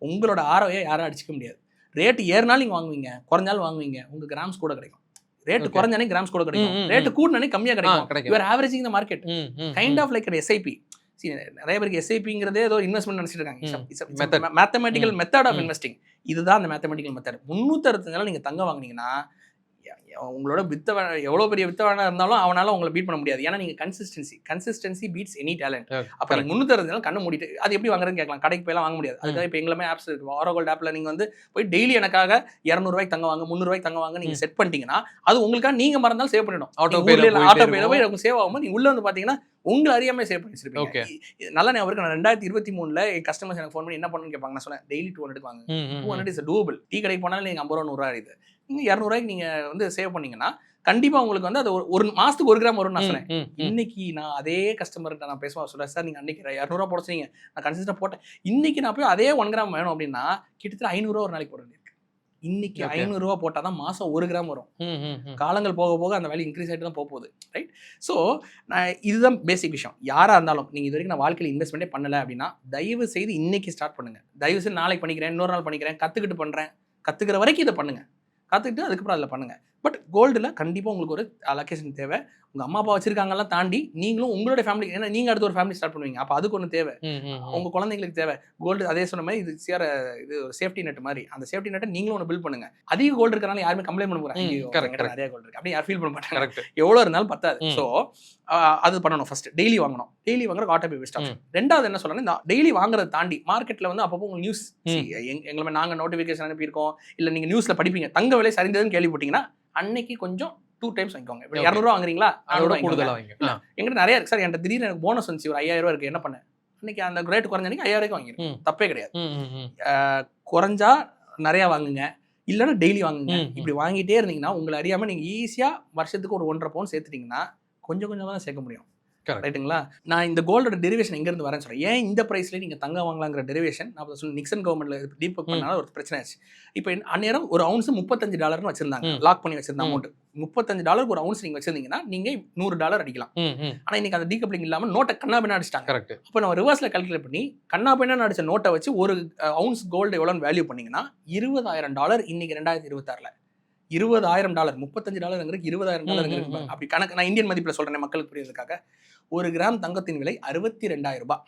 உங்களோட ஆரோயை யாரும் அடிச்சிக்க முடியாது. ரேட்டு ஏறினாலும் நீங்கள் வாங்குவீங்க, குறைஞ்சாலும் வாங்குவீங்க, உங்கள் கிராம்ஸ் கூட கிடைக்கும். ரேட்டு குறைஞ்சானே கிராம்ஸ் கூட கிடைக்கும், ரேட்டு கூடனே கம்மியாக கிடைக்கும். You are averaging the market kind of like SIP. நிறைய பேருக்கு எஸ்ஐபிங்கிறதே ஏதோ இன்வெஸ்ட்மெண்ட் நினைச்சிட்டு இருக்காங்க. Mathematical method of investing. இதுதான் அந்த மேத்தமெட்டிக்கல் மெத்தட். 365 நாள் நீங்கள் தங்கம் வாங்கினீங்கன்னா உங்களோட வித்த எவ்வளோ பெரிய வித்த வேணா இருந்தாலும் அவனால உங்களை பீட் பண்ண முடியாது. ஏன்னா நீங்கள் கன்சிஸ்டன்சி பீட்ஸ் எனி டேலண்ட். அப்போ நீங்கள் 365 நாள் கண்ணு மூடிட்டு அது எப்படி வாங்குறதுன்னு கேட்கலாம். கடைக்கு போயெல்லாம் வாங்க முடியாது. அதுக்காக இப்போ எங்களுமே ஆப்ஸ் இருக்கு. ஆரோகோல்ட் ஆப்பில் நீங்கள் வந்து போய் டெய்லி எனக்காக 200 ரூபாய்க்கு தங்க வாங்க, 300 ரூபாய்க்கு தங்க வாங்க நீங்கள் செட் பண்ணிட்டீங்கன்னா அது உங்களுக்காக நீங்கள் மறந்தாலும் சேவ் பண்ணிடும். ஆட்டோ பேல போய் உங்களுக்கு சேவ் ஆகும்போது நீங்கள் உள்ள வந்து பார்த்தீங்கன்னா உங்களை அறியாமல் சேவ் பண்ணி வச்சிருப்பீங்க. நல்லா ஞாபகம் நான் 2023 என் கஸ்டமர்ஸ் எனக்கு ஃபோன் பண்ணி என்ன பண்ணணும்னு கேட்பாங்க. நான் சொன்னேன் டெய்லி 200 வாங்க. 200 இஸ் டூபிள். டீ கடைக்கு போனாலும் நீங்கள் 50 ரூபா 100 ரூபா ஆகுது. நீங்கள் 200 ரூபாய்க்கு நீங்கள் வந்து சேவ் பண்ணீங்கன்னா கண்டிப்பாக உங்களுக்கு வந்து அது ஒரு மாதத்துக்கு 1 கிராம் வரும்னு நான் சொன்னேன். இன்னைக்கு நான் அதே கஸ்டமர்கிட்ட நான் பேசுவேன், சொல்கிறேன் சார் நீங்கள் அன்னைக்கு 200 ரூபா போடுறீங்க, நான் கன்சிஸ்டாக போட்டேன். இன்னைக்கு நான் போய் அதே 1 கிராம் வேணும் அப்படின்னா கிட்டத்தட்ட 500 ரூபா ஒரு நாளைக்கு போட வேண்டியிருக்கு. இன்னைக்கு 500 ரூபா போட்டால் தான் மாதம் 1 கிராம் வரும். காலங்கள் போக போக அந்த வேல்யூ இன்க்ரீஸ் ஆகிட்டு தான் போகுது. ரைட். ஸோ நான் இதுதான் பேசிக் விஷயம். யாராக இருந்தாலும் நீங்கள் இது வரைக்கும் நான் வாழ்க்கையில் இன்வெஸ்ட்மெண்ட்டே பண்ணலை அப்படின்னா தயவு செய்து இன்னைக்கு ஸ்டார்ட் பண்ணுங்கள். தயவு செய்து நாளைக்கு பண்ணிக்கிறேன், இன்னொரு நாள் பண்ணிக்கிறேன், கற்றுக்கிட்டு பண்ணுறேன், கற்றுக்கிற வரைக்கும் இதை பண்ணுங்கள். கற்றுக்கிட்டு அதுக்கப்புறம் அதில் பண்ணுங்கள். பட் கோல்டில் கண்டிப்பாக உங்களுக்கு ஒரு அலோகேஷன் தேவை. உங்கள் அம்மா அப்பா வச்சிருக்காங்கலாம் தாண்டி நீங்களும் உங்களுடைய ஃபேமிலி, ஏன்னா நீங்கள் அடுத்து ஒரு ஃபேமிலி ஸ்டார்ட் பண்ணுவீங்க, அப்போ அதுக்கு ஒன்று தேவை. உங்கள் குழந்தைங்களுக்கு தேவை கோல்டு. அதே சொன்ன மாதிரி இது ஒரு சேஃப்டி நெட் மாதிரி. அந்த சேஃப்டி நெட்டை நீங்களும் ஒன்று பில்ட் பண்ணுங்க. அதிக கோல்டு இருக்கிறனால யாருமே கம்ப்ளைண்ட் பண்ண போகிறாங்க, நிறைய கோல்டு இருக்கு அப்படி யாரும் ஃபீல் பண்ண மாட்டாங்க. எவ்வளோ இருந்தாலும் பத்தாது. ஸோ அது பண்ணணும். ஃபர்ஸ்ட் டெய்லி வாங்கணும். டெய்லி வாங்குற ஆட்டோ பே பெஸ்ட் ஆப்ஷன். ரெண்டாவது என்ன சொல்லணும், இந்த டெய்லி வாங்குறத தாண்டி மார்க்கெட்டில் வந்து அப்பப்போ உங்களுக்கு நியூஸ் எங்களுமே நாங்கள் நோட்டிஃபிகேஷன் அனுப்பியிருக்கோம், இல்லை நீங்கள் நியூஸில் படிப்பீங்க தங்க விலை சரிந்ததுன்னு கேள்விப்பட்டீங்கன்னா அன்னைக்கு கொஞ்சம் 2 டைம்ஸ் வாங்கிக்கோங்க. இப்போ 200 ரூபா வாங்குறீங்களா, அதோட கூடுதலாக வாங்க. எங்கிட்ட நிறைய இருக்கு சார், என்கிட்ட திடீர்னு எனக்கு போனஸ் வந்துச்சு ஒரு 5,000 ரூபா இருக்கு, என்ன பண்ணேன் அன்னைக்கு அந்த ரேட் குறைஞ்ச அன்னைக்கு 5,000 ரூபாய்க்கு வாங்கிருக்கேன். தப்பே கிடையாது. குறைஞ்சா நிறையா வாங்குங்க, இல்லைன்னா டெய்லி வாங்குங்க. இப்படி வாங்கிட்டே இருந்தீங்கன்னா உங்களை அறியாமல் நீங்கள் ஈஸியாக வருஷத்துக்கு ஒரு 1.5 பவுன் சேர்த்துட்டீங்கன்னா கொஞ்சம் கொஞ்சமாக தான் சேர்க்க முடியும். ரைட்டுங்களா. நான் இந்த கோல்டோட டெரிவேஷன் எங்கேருந்து வரேன்னு சொல்கிறேன். ஏன் இந்த ப்ரைஸ்லேயே நீங்கள் தங்க வாங்கலாங்கிற டெரிவேஷன் நான் சொல்லி நிக்சன் கவர்மெண்ட்டில் டீப் பண்ணால ஒரு பிரச்சனை ஆச்சு. இப்போ அந்நேரம் ஒரு அவுன்ஸ் $35 வச்சிருந்தாங்க, லாக் பண்ணி வச்சிருந்த அமௌண்ட். $35 ஒரு அவுன்ஸ் நீங்கள் வச்சிருந்தீங்கன்னா நீங்கள் $100 அடிக்கலாம். ஆனால் இன்னைக்கு அந்த டீகப்ளிங் இல்லாமல் நோட்டை கண்ணா பின்னா அடிச்சிட்டாங்க. கரெக்ட். அப்போ நம்ம ரிவர்ஸில் கால்குலேட் பண்ணி கண்ணா பின்னா அடிச்ச நோட்டை வச்சு ஒரு அவுன்ஸ் கோல்டு எவ்வளோன்னு வேல்யூ பண்ணிங்கன்னா $20,000 இன்னைக்கு 2026. $20,000 $35 $20,000 இருக்கு. அப்படி கணக்கு நான் இந்தியன் மதிப்பில் சொல்றேன் மக்களுக்கு புரியறதுக்காக. 1 கிராம் தங்கத்தின் விலை $62,000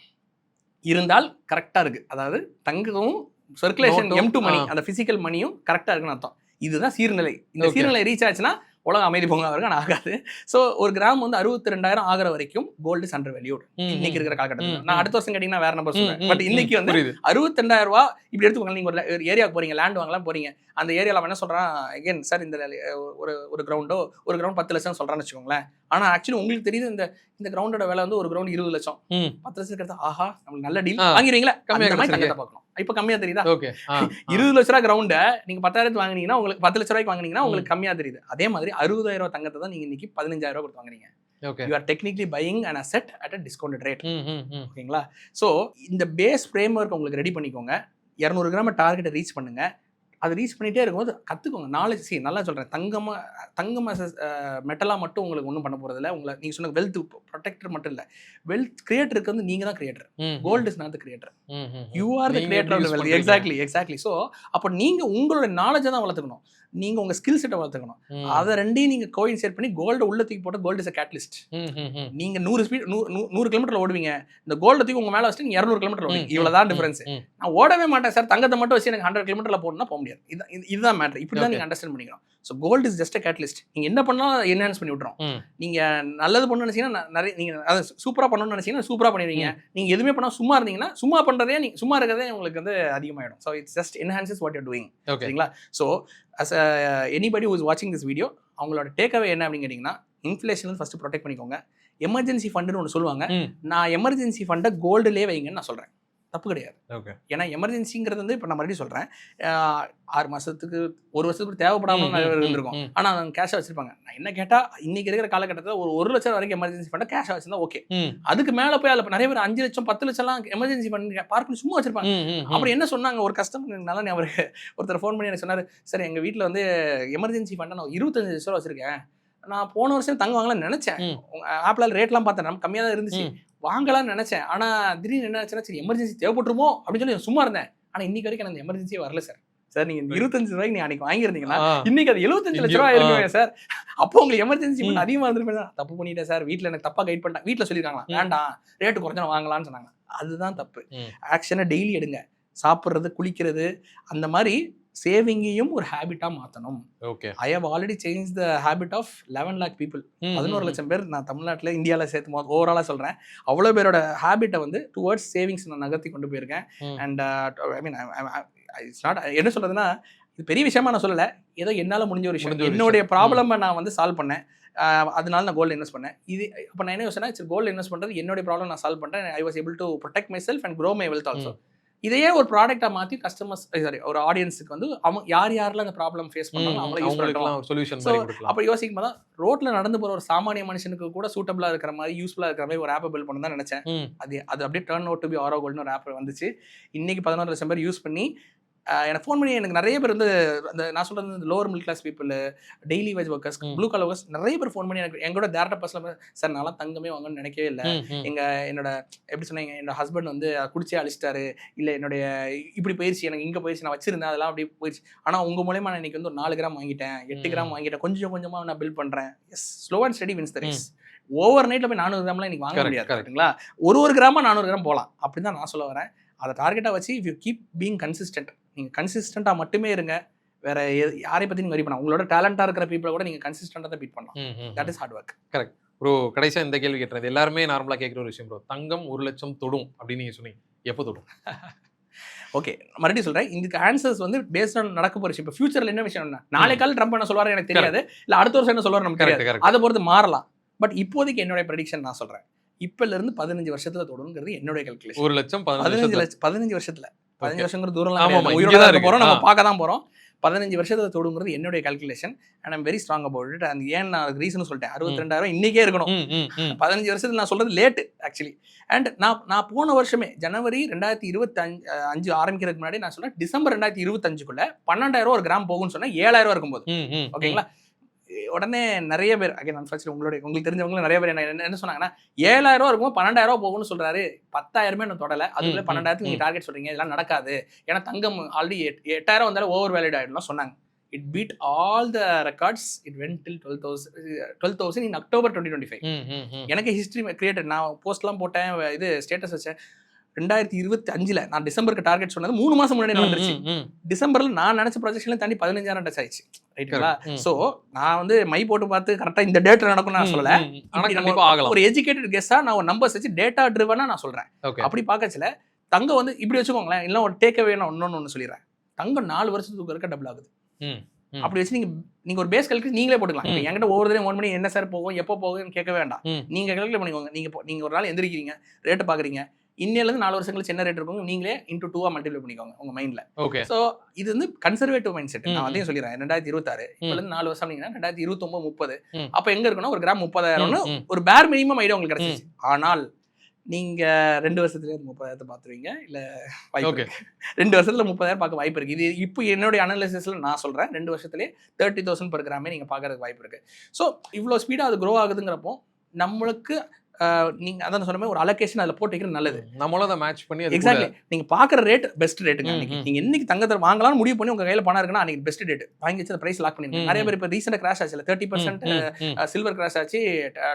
இருந்தால் கரெக்டா இருக்கு. அதாவது தங்கமும் சர்க்குலேஷன் M2 மணி அந்த பிசிக்கல் மணியும் கரெக்டா இருக்குன்னு அர்த்தம். இதுதான் சீர்நிலை. இந்த சீர்நிலை ரீச் ஆச்சுன்னா உலகம் அமைதி போங்க அவருக்கு ஆகாது. ஸோ 1 கிராம் வந்து 62,000 ஆகிற வரைக்கும் கோல்டு இஸ் அண்டர் வேல்யூட் இன்னைக்கு இருக்கிற காலகட்டத்தில். நான் அடுத்த வருஷம் கேட்டீங்கன்னா வேற நம்பர் சொல்றேன். பட் இன்னைக்கு வந்து $62,000 இப்படி எடுத்துக்கோங்க. நீங்க ஒரு ஏரியாவுக்கு போறீங்க, லேண்ட் வாங்கலாம் போறீங்க. அந்த ஏரியாவில் அவன் என்ன சொல்றான், அகைன் சார் இந்த ஒரு கிரவுண்டோ 1 கிரவுண்ட் 10 லட்சம் சொல்றான்னு வச்சுக்கோங்களேன். ஆனா ஆக்சுவலி உங்களுக்கு தெரியுது இந்த கிரவுண்டோட விலை வந்து 1 கிரவுண்ட் 20 லட்சம் 10 லட்சம் கிடைத்தா ஆஹா நமக்கு நல்ல டீல் வாங்கிடுவீங்களா, தங்கத்தை பார்க்கணும். இப்ப கம்மியா தெரியுதா? 20 லட்ச ரூபாய் கிரவுண்ட நீங்க 10,000 வாங்கினீங்கன்னா உங்களுக்கு 10 லட்ச ரூபாய்க்கு வாங்கினீங்கன்னா உங்களுக்கு கம்மியா தெரியுது. அதே மாதிரி 60,000 தங்கத்தை தான் நீங்க இன்னைக்கு 15,000 கொடுத்து வாங்குறீங்க. You are technically buying an asset at a discounted rate. ஓகேங்களா? ஸோ இந்த பேஸ் ஃப்ரேம்வொர்க் உங்களுக்கு ரெடி பண்ணிக்கோங்க. 200 கிராம் டார்கெட்டை ரீச் பண்ணுங்க. அது ரீச் பண்ணிட்டே இருக்கும்போது கற்றுக்கோங்க. நாலேஜ் நல்லா சொல்கிறேன். தங்கமாக மெட்டலாக மட்டும் உங்களுக்கு ஒன்றும் பண்ண போகிறது இல்லை. உங்களை நீங்கள் சொன்ன வெல்த் ப்ரொடெக்டர் மட்டும் இல்லை, வெல்த் கிரியேட்டருக்கு வந்து நீங்கள் தான் creator. Gold is not the creator, you are the creator of the wealth. Exactly. So அப்போ நீங்கள் உங்களோட நாலேஜை தான் வளர்த்துக்கணும், நீங்கள் உங்கள் ஸ்கில் செட்டை வளர்த்துக்கணும். அதை ரெண்டையும் நீங்கள் கோயின்சைட் பண்ணி கோல்டை உள்ள தூக்கி போட்டு கோல்டு இஸ் அ கேட்டலிஸ்ட். நீங்கள் 100 கிலோமீட்டர் ஓடுவீங்க, இந்த கோல்டை தூக்கி உங்கள் மேலே வச்சுட்டு நீங்கள் 200 கிலோமீட்டர் ஓடுவீங்க. இவ்வளோதான் டிஃபரன்ஸ். நான் ஓடவே மாட்டேன் சார், தங்கத்தை மட்டும் வச்சு எனக்கு 100 கிலோமீட்டரில் போடணும்னா போக முடியாது. இதுதான் மேட்டர். இப்படி தான் நீங்கள் அண்டர்ஸ்டாண்ட் பண்ணிக்கணும். So gold is just a catalyst. நீங்கள் என்ன பண்ணாலும் என்ஹான்ஸ் பண்ணி விட்டுரும். நீங்கள் நல்லது பண்ணணும்னு நினைச்சீங்கன்னா நிறைய, நீங்கள் அதை சூப்பராக பண்ணணும்னு நினைச்சீங்கன்னா சூப்பராக பண்ணிடுவீங்க. நீங்கள் எதுவுமே பண்ணால் சும்மா இருந்தீங்கன்னா சும்மா பண்ணுறதே நீங்கள் சும்மா இருக்கிறதே உங்களுக்கு வந்து அதிகமாகிடும். So it's just enhances what you're doing. சரிங்களா? So as anybody who is watching this video, அவங்களோட டேக்அவே என்ன அப்படின்னு கேட்டிங்கன்னா, இன்ஃப்ளேஷன் ஃபர்ஸ்ட் ப்ரொடெக்ட் பண்ணிக்கோங்க. எமர்ஜென்சி ஃபண்டுன்னு ஒன்று சொல்லுவாங்க. நான் எமர்ஜென்சி ஃபண்டை கோல்டுலேயே வைங்கன்னு நான் சொல்கிறேன். தப்பு கிடையாது. ஏன்னா எமர்ஜென்சிங்கிறது வந்து இப்போ நான் மறுபடியும் சொல்கிறேன், 6 மாதத்துக்கு 1 வருஷத்துக்கு தேவைப்படாமல் இருந்திருக்கும். ஆனால் அவங்க கேஷாக வச்சிருப்பாங்க. நான் என்ன கேட்டால் இன்னைக்கு இருக்கிற காலகட்டத்தில் ஒரு 1 லட்சம் வரைக்கும் எமர்ஜென்சி ஃபண்டை கேஷாக வச்சிருந்தா ஓகே. அதுக்கு மேலே போய் அதில் நிறைய பேர் 5 லட்சம் 10 லட்சம்லாம் எமர்ஜென்சி ஃபண்ட் பார்க்கணும் சும்மா வச்சிருப்பாங்க. அப்படி என்ன சொன்னாங்க, ஒரு கஸ்டமர் நல்லா அவருக்கு ஒருத்தர் ஃபோன் பண்ணி எனக்கு சொன்னார், சார் எங்கள் வீட்டில் வந்து எமர்ஜென்சி ஃபண்டை நான் 25 லட்சம் ரூபா வச்சிருக்கேன். நான் போன வருஷம் தங்க வாங்கலாம்னு நினைச்சேன். ஆப்பிள் ரேட்லாம் பார்த்தேன், நம்ம கம்மியாக தான் இருந்துச்சு, வாங்கலாம்னு நினைச்சேன். ஆனால் திடீர்னு என்ன ஆச்சுன்னா, சரி எமர்ஜென்சி தேவைப்பட்டுருமோ அப்படின்னு சொல்லி சும்மா இருந்தேன். ஆனால் இன்னைக்கு வரைக்கும் அந்த எமர்ஜென்சியே வரல சார். சார் நீங்க 25 ரூபாய்க்கு நீங்க அன்னைக்கு வாங்கியிருந்தீங்கன்னா இன்னைக்கு அது 75 லட்ச ரூபாய் இருக்குங்க சார். அப்போ உங்களுக்கு எமர்ஜென்சி பண்ண அதிகமாக இருந்திருப்பேன். தப்பு பண்ணிட்டேன் சார், வீட்டில் எனக்கு தப்பா கைட் பண்ணிட்டாங்க. வீட்டில் சொல்லியிருக்காங்களா, வேண்டாம் ரேட்டு குறைஞ்சா வாங்கலாம்னு சொன்னாங்க. அதுதான் தப்பு. ஆக்ஷனை டெய்லி எடுங்க. சாப்பிட்றது, குளிக்கிறது, அந்த மாதிரி சேவிங்கையும் ஒரு ஹேபிட்டா மாற்றணும். Okay, I have already change the habit of 11 lakh people. 11 லட்சம் பேர் நான் தமிழ்நாட்டில் இந்தியாவில் சேர்த்து ஓவராலாக சொல்கிறேன். அவ்வளோ பேரோட ஹேபிட்டை வந்து டுவர்ட்ஸ் சேவிங்ஸ் நான் நகர்த்தி கொண்டு போயிருக்கேன். And I mean it's not, என்ன சொல்கிறதுனா இது பெரிய விஷயமா நான் சொல்லலை, ஏதோ என்னால் முடிஞ்ச ஒரு விஷயம், என்னுடைய ப்ராப்ளமை நான் வந்து சால்வ் பண்ணேன். அதனால நான் கோல்டு இன்வெஸ்ட் பண்ணேன். இது இப்போ நான் என்ன யோசனை, சரி கோல்டு இன்வெஸ்ட் பண்ணுறது என்னுடைய ப்ராப்ளம் நான் சால்வ் பண்ணுறேன். I was able to protect my self and grow my wealth also. இதையே ஒரு ப்ராடக்டா மாற்றி கஸ்டமர்ஸ், சாரி ஒரு ஆடியன்ஸுக்கு வந்து அவங்க யாரெல்லாம் அந்த ப்ராப்ளம் ஃபேஸ் பண்ணுறாங்க அவங்கள யூஸ் பண்ணலாம், சொல்யூஷன். அப்போ யோசிக்கும் போது ரோட்ல நடந்து போகிற ஒரு சாமானிய மனுஷனுக்கு கூட சூட்டபிளாக இருக்கிற மாதிரி, யூஸ்ஃபுல்லாக இருக்கிற மாதிரி ஒரு ஆப்பை பில்ட் பண்ண தான் நினச்சேன். அது அப்படியே டர்ன் அவுட் டு பி ஆரோ கோல்டுன்னு ஒரு ஆப் வந்துச்சு. இன்னைக்கு 11 லட்சம் பேர் யூஸ் பண்ணி எனக்கு ஃபோன் பண்ணி, எனக்கு நிறைய பேர் வந்து அந்த நான் சொல்கிறது இந்த lower middle class people, daily wage workers, blue collar workers நிறைய பேர் ஃபோன் பண்ணி எனக்கு எங்களோட டேரக்டாக பர்சனல், சார் நல்லா தங்கமே வாங்கணும்னு நினைக்கவே இல்லை, என்னோட எப்படி சொன்னீங்க, என்னோட ஹஸ்பண்ட் வந்து குடிச்சே அழிச்சிட்டாரு, இல்லை என்னுடைய இப்படி போயிடுச்சு, எனக்கு இங்கே போயிடுச்சு, நான் வச்சிருந்தேன் அதெல்லாம் அப்படி போயிடுச்சு, ஆனால் உங்கள் மூலயமா நான் இன்னைக்கு வந்து ஒரு 4 கிராம் வாங்கிட்டேன், 8 கிராம் வாங்கிட்டேன், கொஞ்சம் கொஞ்சமாக நான் பில்ட் பண்ணுறேன். Yes, slow and steady wins the race. Over நைட்டில் போய் 400 கிராம்லாம் இன்னைக்கு வாங்க முடியாது, கரெக்டுங்களா? ஒரு கிராமா 400 கிராம் போகலாம், அப்படி தான் நான் சொல்ல வரேன். அதை டார்கெட்டாக வச்சு if you keep being consistent, நீங்கள் கன்சிஸ்டண்ட்டாக மட்டுமே இருங்க. வேற யாரை பற்றி நீங்கள் வரி பண்ணலாம், உங்களோட டேலண்டாக இருக்கிற பீப்புளை கூட நீங்கள் கன்சிஸ்டண்ட்டாக தான் பீட் பண்ணலாம். That is hard work. Correct bro. கடைசியாக இந்த கேள்வி கேட்டுறது எல்லாருமே நார்மலாக கேட்குற ஒரு விஷயம் ப்ரோ, தங்கம் 1 லட்சம் தொடும் அப்படின்னு நீங்கள் சொன்னீங்க, எப்போ தொடும்? ஓகே, மறுபடியும் சொல்கிறேன், இதுக்கு ஆன்சர்ஸ் வந்து பேஸ்ட் ஆன் நடக்க போகிற விஷயம். இப்போ ஃபியூச்சரில் என்ன விஷயம், நாளை கால ட்ரம்ப் என்ன சொல்லுவாரு எனக்கு தெரியாது, இல்லை அடுத்த வருஷம் என்ன சொல்லுவாரு நமக்கு தெரியாது, அதை பொறுத்து மாறலாம். பட் இப்போதைக்கு என்னுடைய ப்ரெடிக்ஷன் நான் சொல்கிறேன், இப்பல இருந்து 15 வருஷத்துல தொடுங்கிறது என்னோட கால்குலேஷன். 1 லட்சம் 15 வருஷத்துல, 15 வருஷங்கிற தூரம்லாம் உயிரோட இருக்க போறோம், நம்ம பார்க்க தான் போறோம். 15 வருஷத்துல தொடுங்கிறது என்னுடைய calculation. And I'm very strong about it. And ஏன் நான் ரீசன் சொல்லிட்டேன், 62,000 இன்னைக்கே இருக்கணும். 15 வருஷத்துல நான் சொல்றது லேட் ஆக்சுவலி. அண்ட் நான் போன வருஷமே ஜனவரி 2025 ஆரம்பிக்கிறதுக்கு முன்னாடி நான் சொன்னேன், டிசம்பர் 2025க்குள்ள 12,000 ஒரு கிராம் போகும்னு சொன்னேன், 7,000 இருக்கும்போது. ஓகேங்களா? உடனே நிறைய பேர் அகைன் அன்ஃபார்ச்சுனேட் உங்களுக்கு தெரிஞ்சவங்களும் நிறைய பேர் என்ன சொன்னாங்கன்னா, 7,000 இருக்கும் 12,000 போகும்னு சொல்றாரு, 10,000 என்ன தொடலை, அதுக்குள்ள 12,000 நீங்க டார்கெட் சொல்றீங்க, இதெல்லாம் நடக்காது, ஏன்னா தங்கம் ஆல்ரெடி 8,000 வந்தாலும் ஓவர் வேலிட் ஆயிடும் சொன்னாங்க. it beat all the records. It went till 12,000 in October 2025. எனக்கு ஹிஸ்ட்ரி கிரியேட்டட். நான் போஸ்ட்லாம் போட்டேன், இது ஸ்டேட்டஸ் வச்சேன். 2025 நான் டிசம்பருக்கு டார்கெட் சொன்னது 3 மாசம் முன்னாடி வந்துருச்சு. டிசம்பர்ல நான் நினைச்ச ப்ரொஜெக்ஷன்ல தாண்டி 15,000 டச் ஆயிடுச்சு. ரைட்டுங்களா? சோ நான் வந்து மை போட்டு பார்த்து கரெக்டா இந்த டேட்ல நடக்கும் நான் சொல்லல. ஒரு எஜுகேட்டட் கெஸ்ஸா நான் ஒரு நம்பர்ஸ் வச்சு டேட்டா ட்ரிவனா நான் சொல்றேன். அப்படி பார்க்கச்சல தங்கம் வந்து இப்படி வச்சுக்கோங்களேன். இல்லை ஒரு டேக் அவே நான் ஒன்னு சொல்லிடுறேன். தங்கம் 4 வருஷத்துக்கு இருக்க டபுள் ஆகுது. அப்படி வச்சு நீங்க ஒரு பேஸ் கல்குலேட் நீங்களே போட்டுக்கலாம். என்கிட்ட ஒவ்வொரு தடவை 1 மணி என்ன சார் போகும் எப்போ போகும்னு கேட்க வேண்டாம். நீங்க கல்குலேட் பண்ணிக்கோங்க. நீங்க ஒரு நாள் எந்திரிக்கிறீங்க, ரேட்டு பாக்குறீங்க, இன்னிலிருந்து 4 வருஷம் கழிச்சு என்ன ரேட் இருக்கும் நீங்களே இன்டூ 2 மல்டிப்ளை பண்ணிக்கோங்க உங்க மைண்ட்ல. சோ இது வந்து கன்சர்வேட்டிவ் மைண்ட் செட். நான் அதையும் சொல்லிடுறேன். 2026 இப்பல இருந்து 4 வருஷம் நீங்கன்னா 2029 30 அப்ப எங்க இருக்குன்னா ஒரு கிராம் 30,000 ஒரு பேர் மினிமம் ஐடியா உங்களுக்கு கிடைச்சிச்சு. ஆனால் நீங்க 2 வருஷத்துல 30,000 பாத்துருவீங்க. இல்ல 2 வருஷத்துல 30,000 பார்க்க வாய்ப்பு இருக்கு. இது இப்போ என்னுடைய அனாலிசிஸ்ல நான் சொல்றேன். 2 வருஷத்துலயே 30,000 per கிராமே நீங்க பாக்குறதுக்கு வாய்ப்பு இருக்கு. ஸோ இவ்வளவு ஸ்பீடா அது க்ரோ ஆகுதுங்கிறப்போ நம்மளுக்கு நீங்க அதான் சொன்ன மாதிரி ஒரு அலோகேஷன் அதுல போட்டு வைக்கிறது நல்லது. நம்மளும் அதை மேட்ச் பண்ணி எக்ஸாக்ட்லி நீங்க பாக்குற ரேட் பெஸ்ட் ரேட்டுங்க. நீங்க என்னைக்கு தங்கத்தை வாங்கலாம்னு முடிவு பண்ணி உங்க கையில பணம் இருக்குன்னா அன்னைக்கு பெஸ்ட் ரேட் வாங்கி வச்சு அந்த பிரைஸ் லாக் பண்ணிருக்கீங்க. நிறைய பேர் இப்போ ரீசெண்டா கிராஷ் ஆச்சு 30% சில்வர் கிராஷ் ஆச்சு,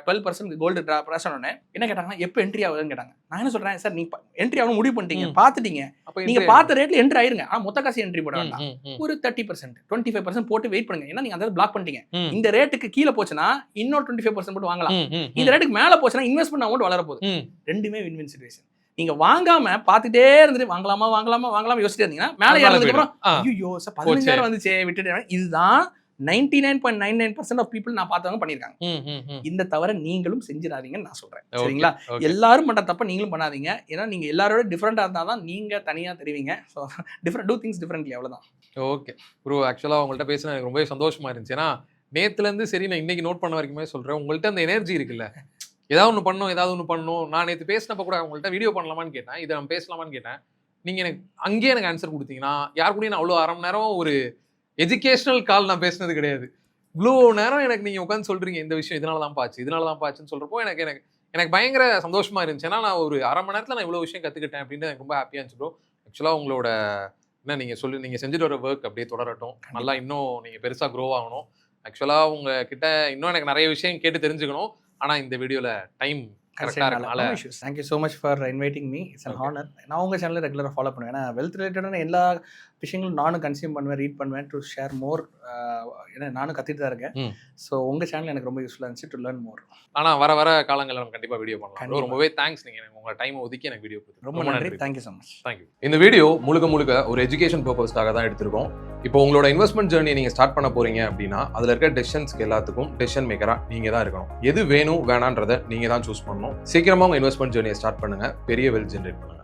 12% கோல்டு கிராஷ் ஆனோடனே என்ன கேட்டாங்கன்னா எப்போ என்ட்ரி ஆகுதுன்னு கேட்டாங்க. நான் என்ன சொல்றேன், சார் நீங்க என்ட்ரி ஆகணும் முடிவு பண்ணிட்டீங்க, பாத்துட்டீங்க, நீங்க பார்த்த ரேட்ல என்ட்ரி ஆயிருங்க. ஆனா மொத்த காசு என்ட்ரி போட வேண்டாம். ஒரு 30% 25% போட்டு வெயிட் பண்ணுங்க. ஏன்னா நீங்க அதை பிளாக் பண்ணிட்டீங்க. இந்த ரேட்டுக்கு கீழே போச்சுன்னா இன்னொரு 25% போட்டு வாங்கலாம். இந்த ரேட்டுக்கு மேல போச்சுன்னா இன்வெஸ்ட்மெண்ட் அமௌண்ட் வளர போகுது. ரெண்டுமே வின்-வின் சிச்சுவேஷன். நீங்க வாங்காம பாத்துட்டே இருந்துட்டு வாங்கலாமா யோசிச்சுட்டே இருந்தீங்கன்னா மேல ஏறதுக்கு அப்புறம் ஐயோ சார் 15,000 வந்துச்சே விட்டுட்டு. இதுதான் 99.99% ஆஃப் பீப்புள் நான் பார்த்தவங்க பண்ணிருக்காங்க. இந்த தவிர நீங்களும் செஞ்சிடாதீங்கன்னு நான் சொல்றேன். சரிங்களா? எல்லாரும் பண்ற தப்ப நீங்களும் பண்ணாதீங்க. ஏன்னா நீங்க எல்லாரோட டிஃபரெண்டா இருந்தாதான் நீங்க தனியா தெரிவிங்க. So different do things differently. அவ்வளவுதான். ஓகே ப்ரோ, ஆக்சுவலா உங்கள்கிட்ட பேசினா எனக்கு ரொம்பவே சந்தோஷமா இருந்துச்சு. ஏன்னா நேத்துல இருந்து சரி நான் இன்னைக்கு நோட் பண்ண வரைக்குமே சொல்றேன், உங்கள்கிட்ட அந்த எனர்ஜி இருக்குல்ல, ஏதாவது ஒன்று பண்ணணும். நான் நேற்று பேசினப்ப கூட உங்கள்கிட்ட வீடியோ பண்ணலாமான்னு கேட்டேன், இதை நம்ம பேசலாமான்னு கேட்டேன். நீங்கள் எனக்கு ஆன்சர் கொடுத்தீங்கன்னா யார் கூடயும் நான் அவ்வளோ அரை மணி நேரம் ஒரு எஜுகேஷனல் கால் நான் பேசினது கிடையாது. இவ்வளோ நேரம் எனக்கு நீங்கள் உட்காந்து சொல்கிறீங்க இந்த விஷயம் இதனால தான் பாச்சுன்னு சொல்கிறப்போ எனக்கு பயங்கர சந்தோஷமாக இருந்துச்சு. ஏன்னா நான் ஒரு அரை மணி நேரத்தில் நான் இவ்வளோ விஷயம் கற்றுக்கிட்டேன் அப்படின்னு எனக்கு ரொம்ப ஹாப்பியாக இருந்துச்சு ப்ரோ. ஆக்சுவலாக உங்களோட நீங்கள் செஞ்சுட்டு வர ஒர்க் அப்படியே தொடரட்டும். நல்லா இன்னும் நீங்கள் பெருசாக க்ரோ ஆகணும். ஆக்சுவலாக உங்ககிட்ட இன்னும் எனக்கு நிறைய விஷயம் கேட்டு தெரிஞ்சுக்கணும். ஆனால் இந்த வீடியோவில் டைம் கரெக்டாக இருக்கனால thank you so much for inviting me. It's an honour. நான் உங்கள் சேனலில் ரெகுலராக ஃபாலோ பண்ணுவேன். ஏன்னா வெல்த் ரிலேட்டடான எல்லா விஷயங்களும் நானும் கன்சியூம் பண்ணுவேன், ரீட் பண்ணுவேன், டு ஷேர் மோர். ஏன்னா நானும் கற்றுட்டு தான் இருக்கேன். ஸோ உங்கள் சேனல் எனக்கு ரொம்ப யூஸ்ஃபுல்லாக இருந்துச்சு டு லேர்ன் மோர். ஆனால் வர காலங்களில் நம்ம கண்டிப்பாக வீடியோ பண்ணலாம். ரொம்பவே தேங்க்ஸ், நீங்கள் உங்கள் டைம் ஒதுக்கி எனக்கு வீடியோ கொடுத்து ரொம்ப நன்றி. Thank you so much. தேங்க்யூ. இந்த வீடியோ முழுக்க ஒரு எஜுகேஷன் பர்பஸ்க்காக தான் எடுத்திருக்கோம். இப்போ உங்களோட இன்வெஸ்ட்மெண்ட் ஜர்னி நீங்கள் ஸ்டார்ட் பண்ண போறீங்க அப்படின்னா அதில் இருக்க டெசிஷன்ஸ்க்கு எல்லாத்துக்கும் டெசிஷன் மேக்கராக நீங்கள் தான் இருக்கணும். எது வேணும் வேணான்றதை நீங்கள் தான் சூஸ் பண்ணணும். சீக்கிரமாக உங்கள் இன்வெஸ்ட்மெண்ட் ஜர்னியை ஸ்டார்ட் பண்ணுங்க, பெரிய வெல்த் ஜென்ரேட் பண்ணுங்க.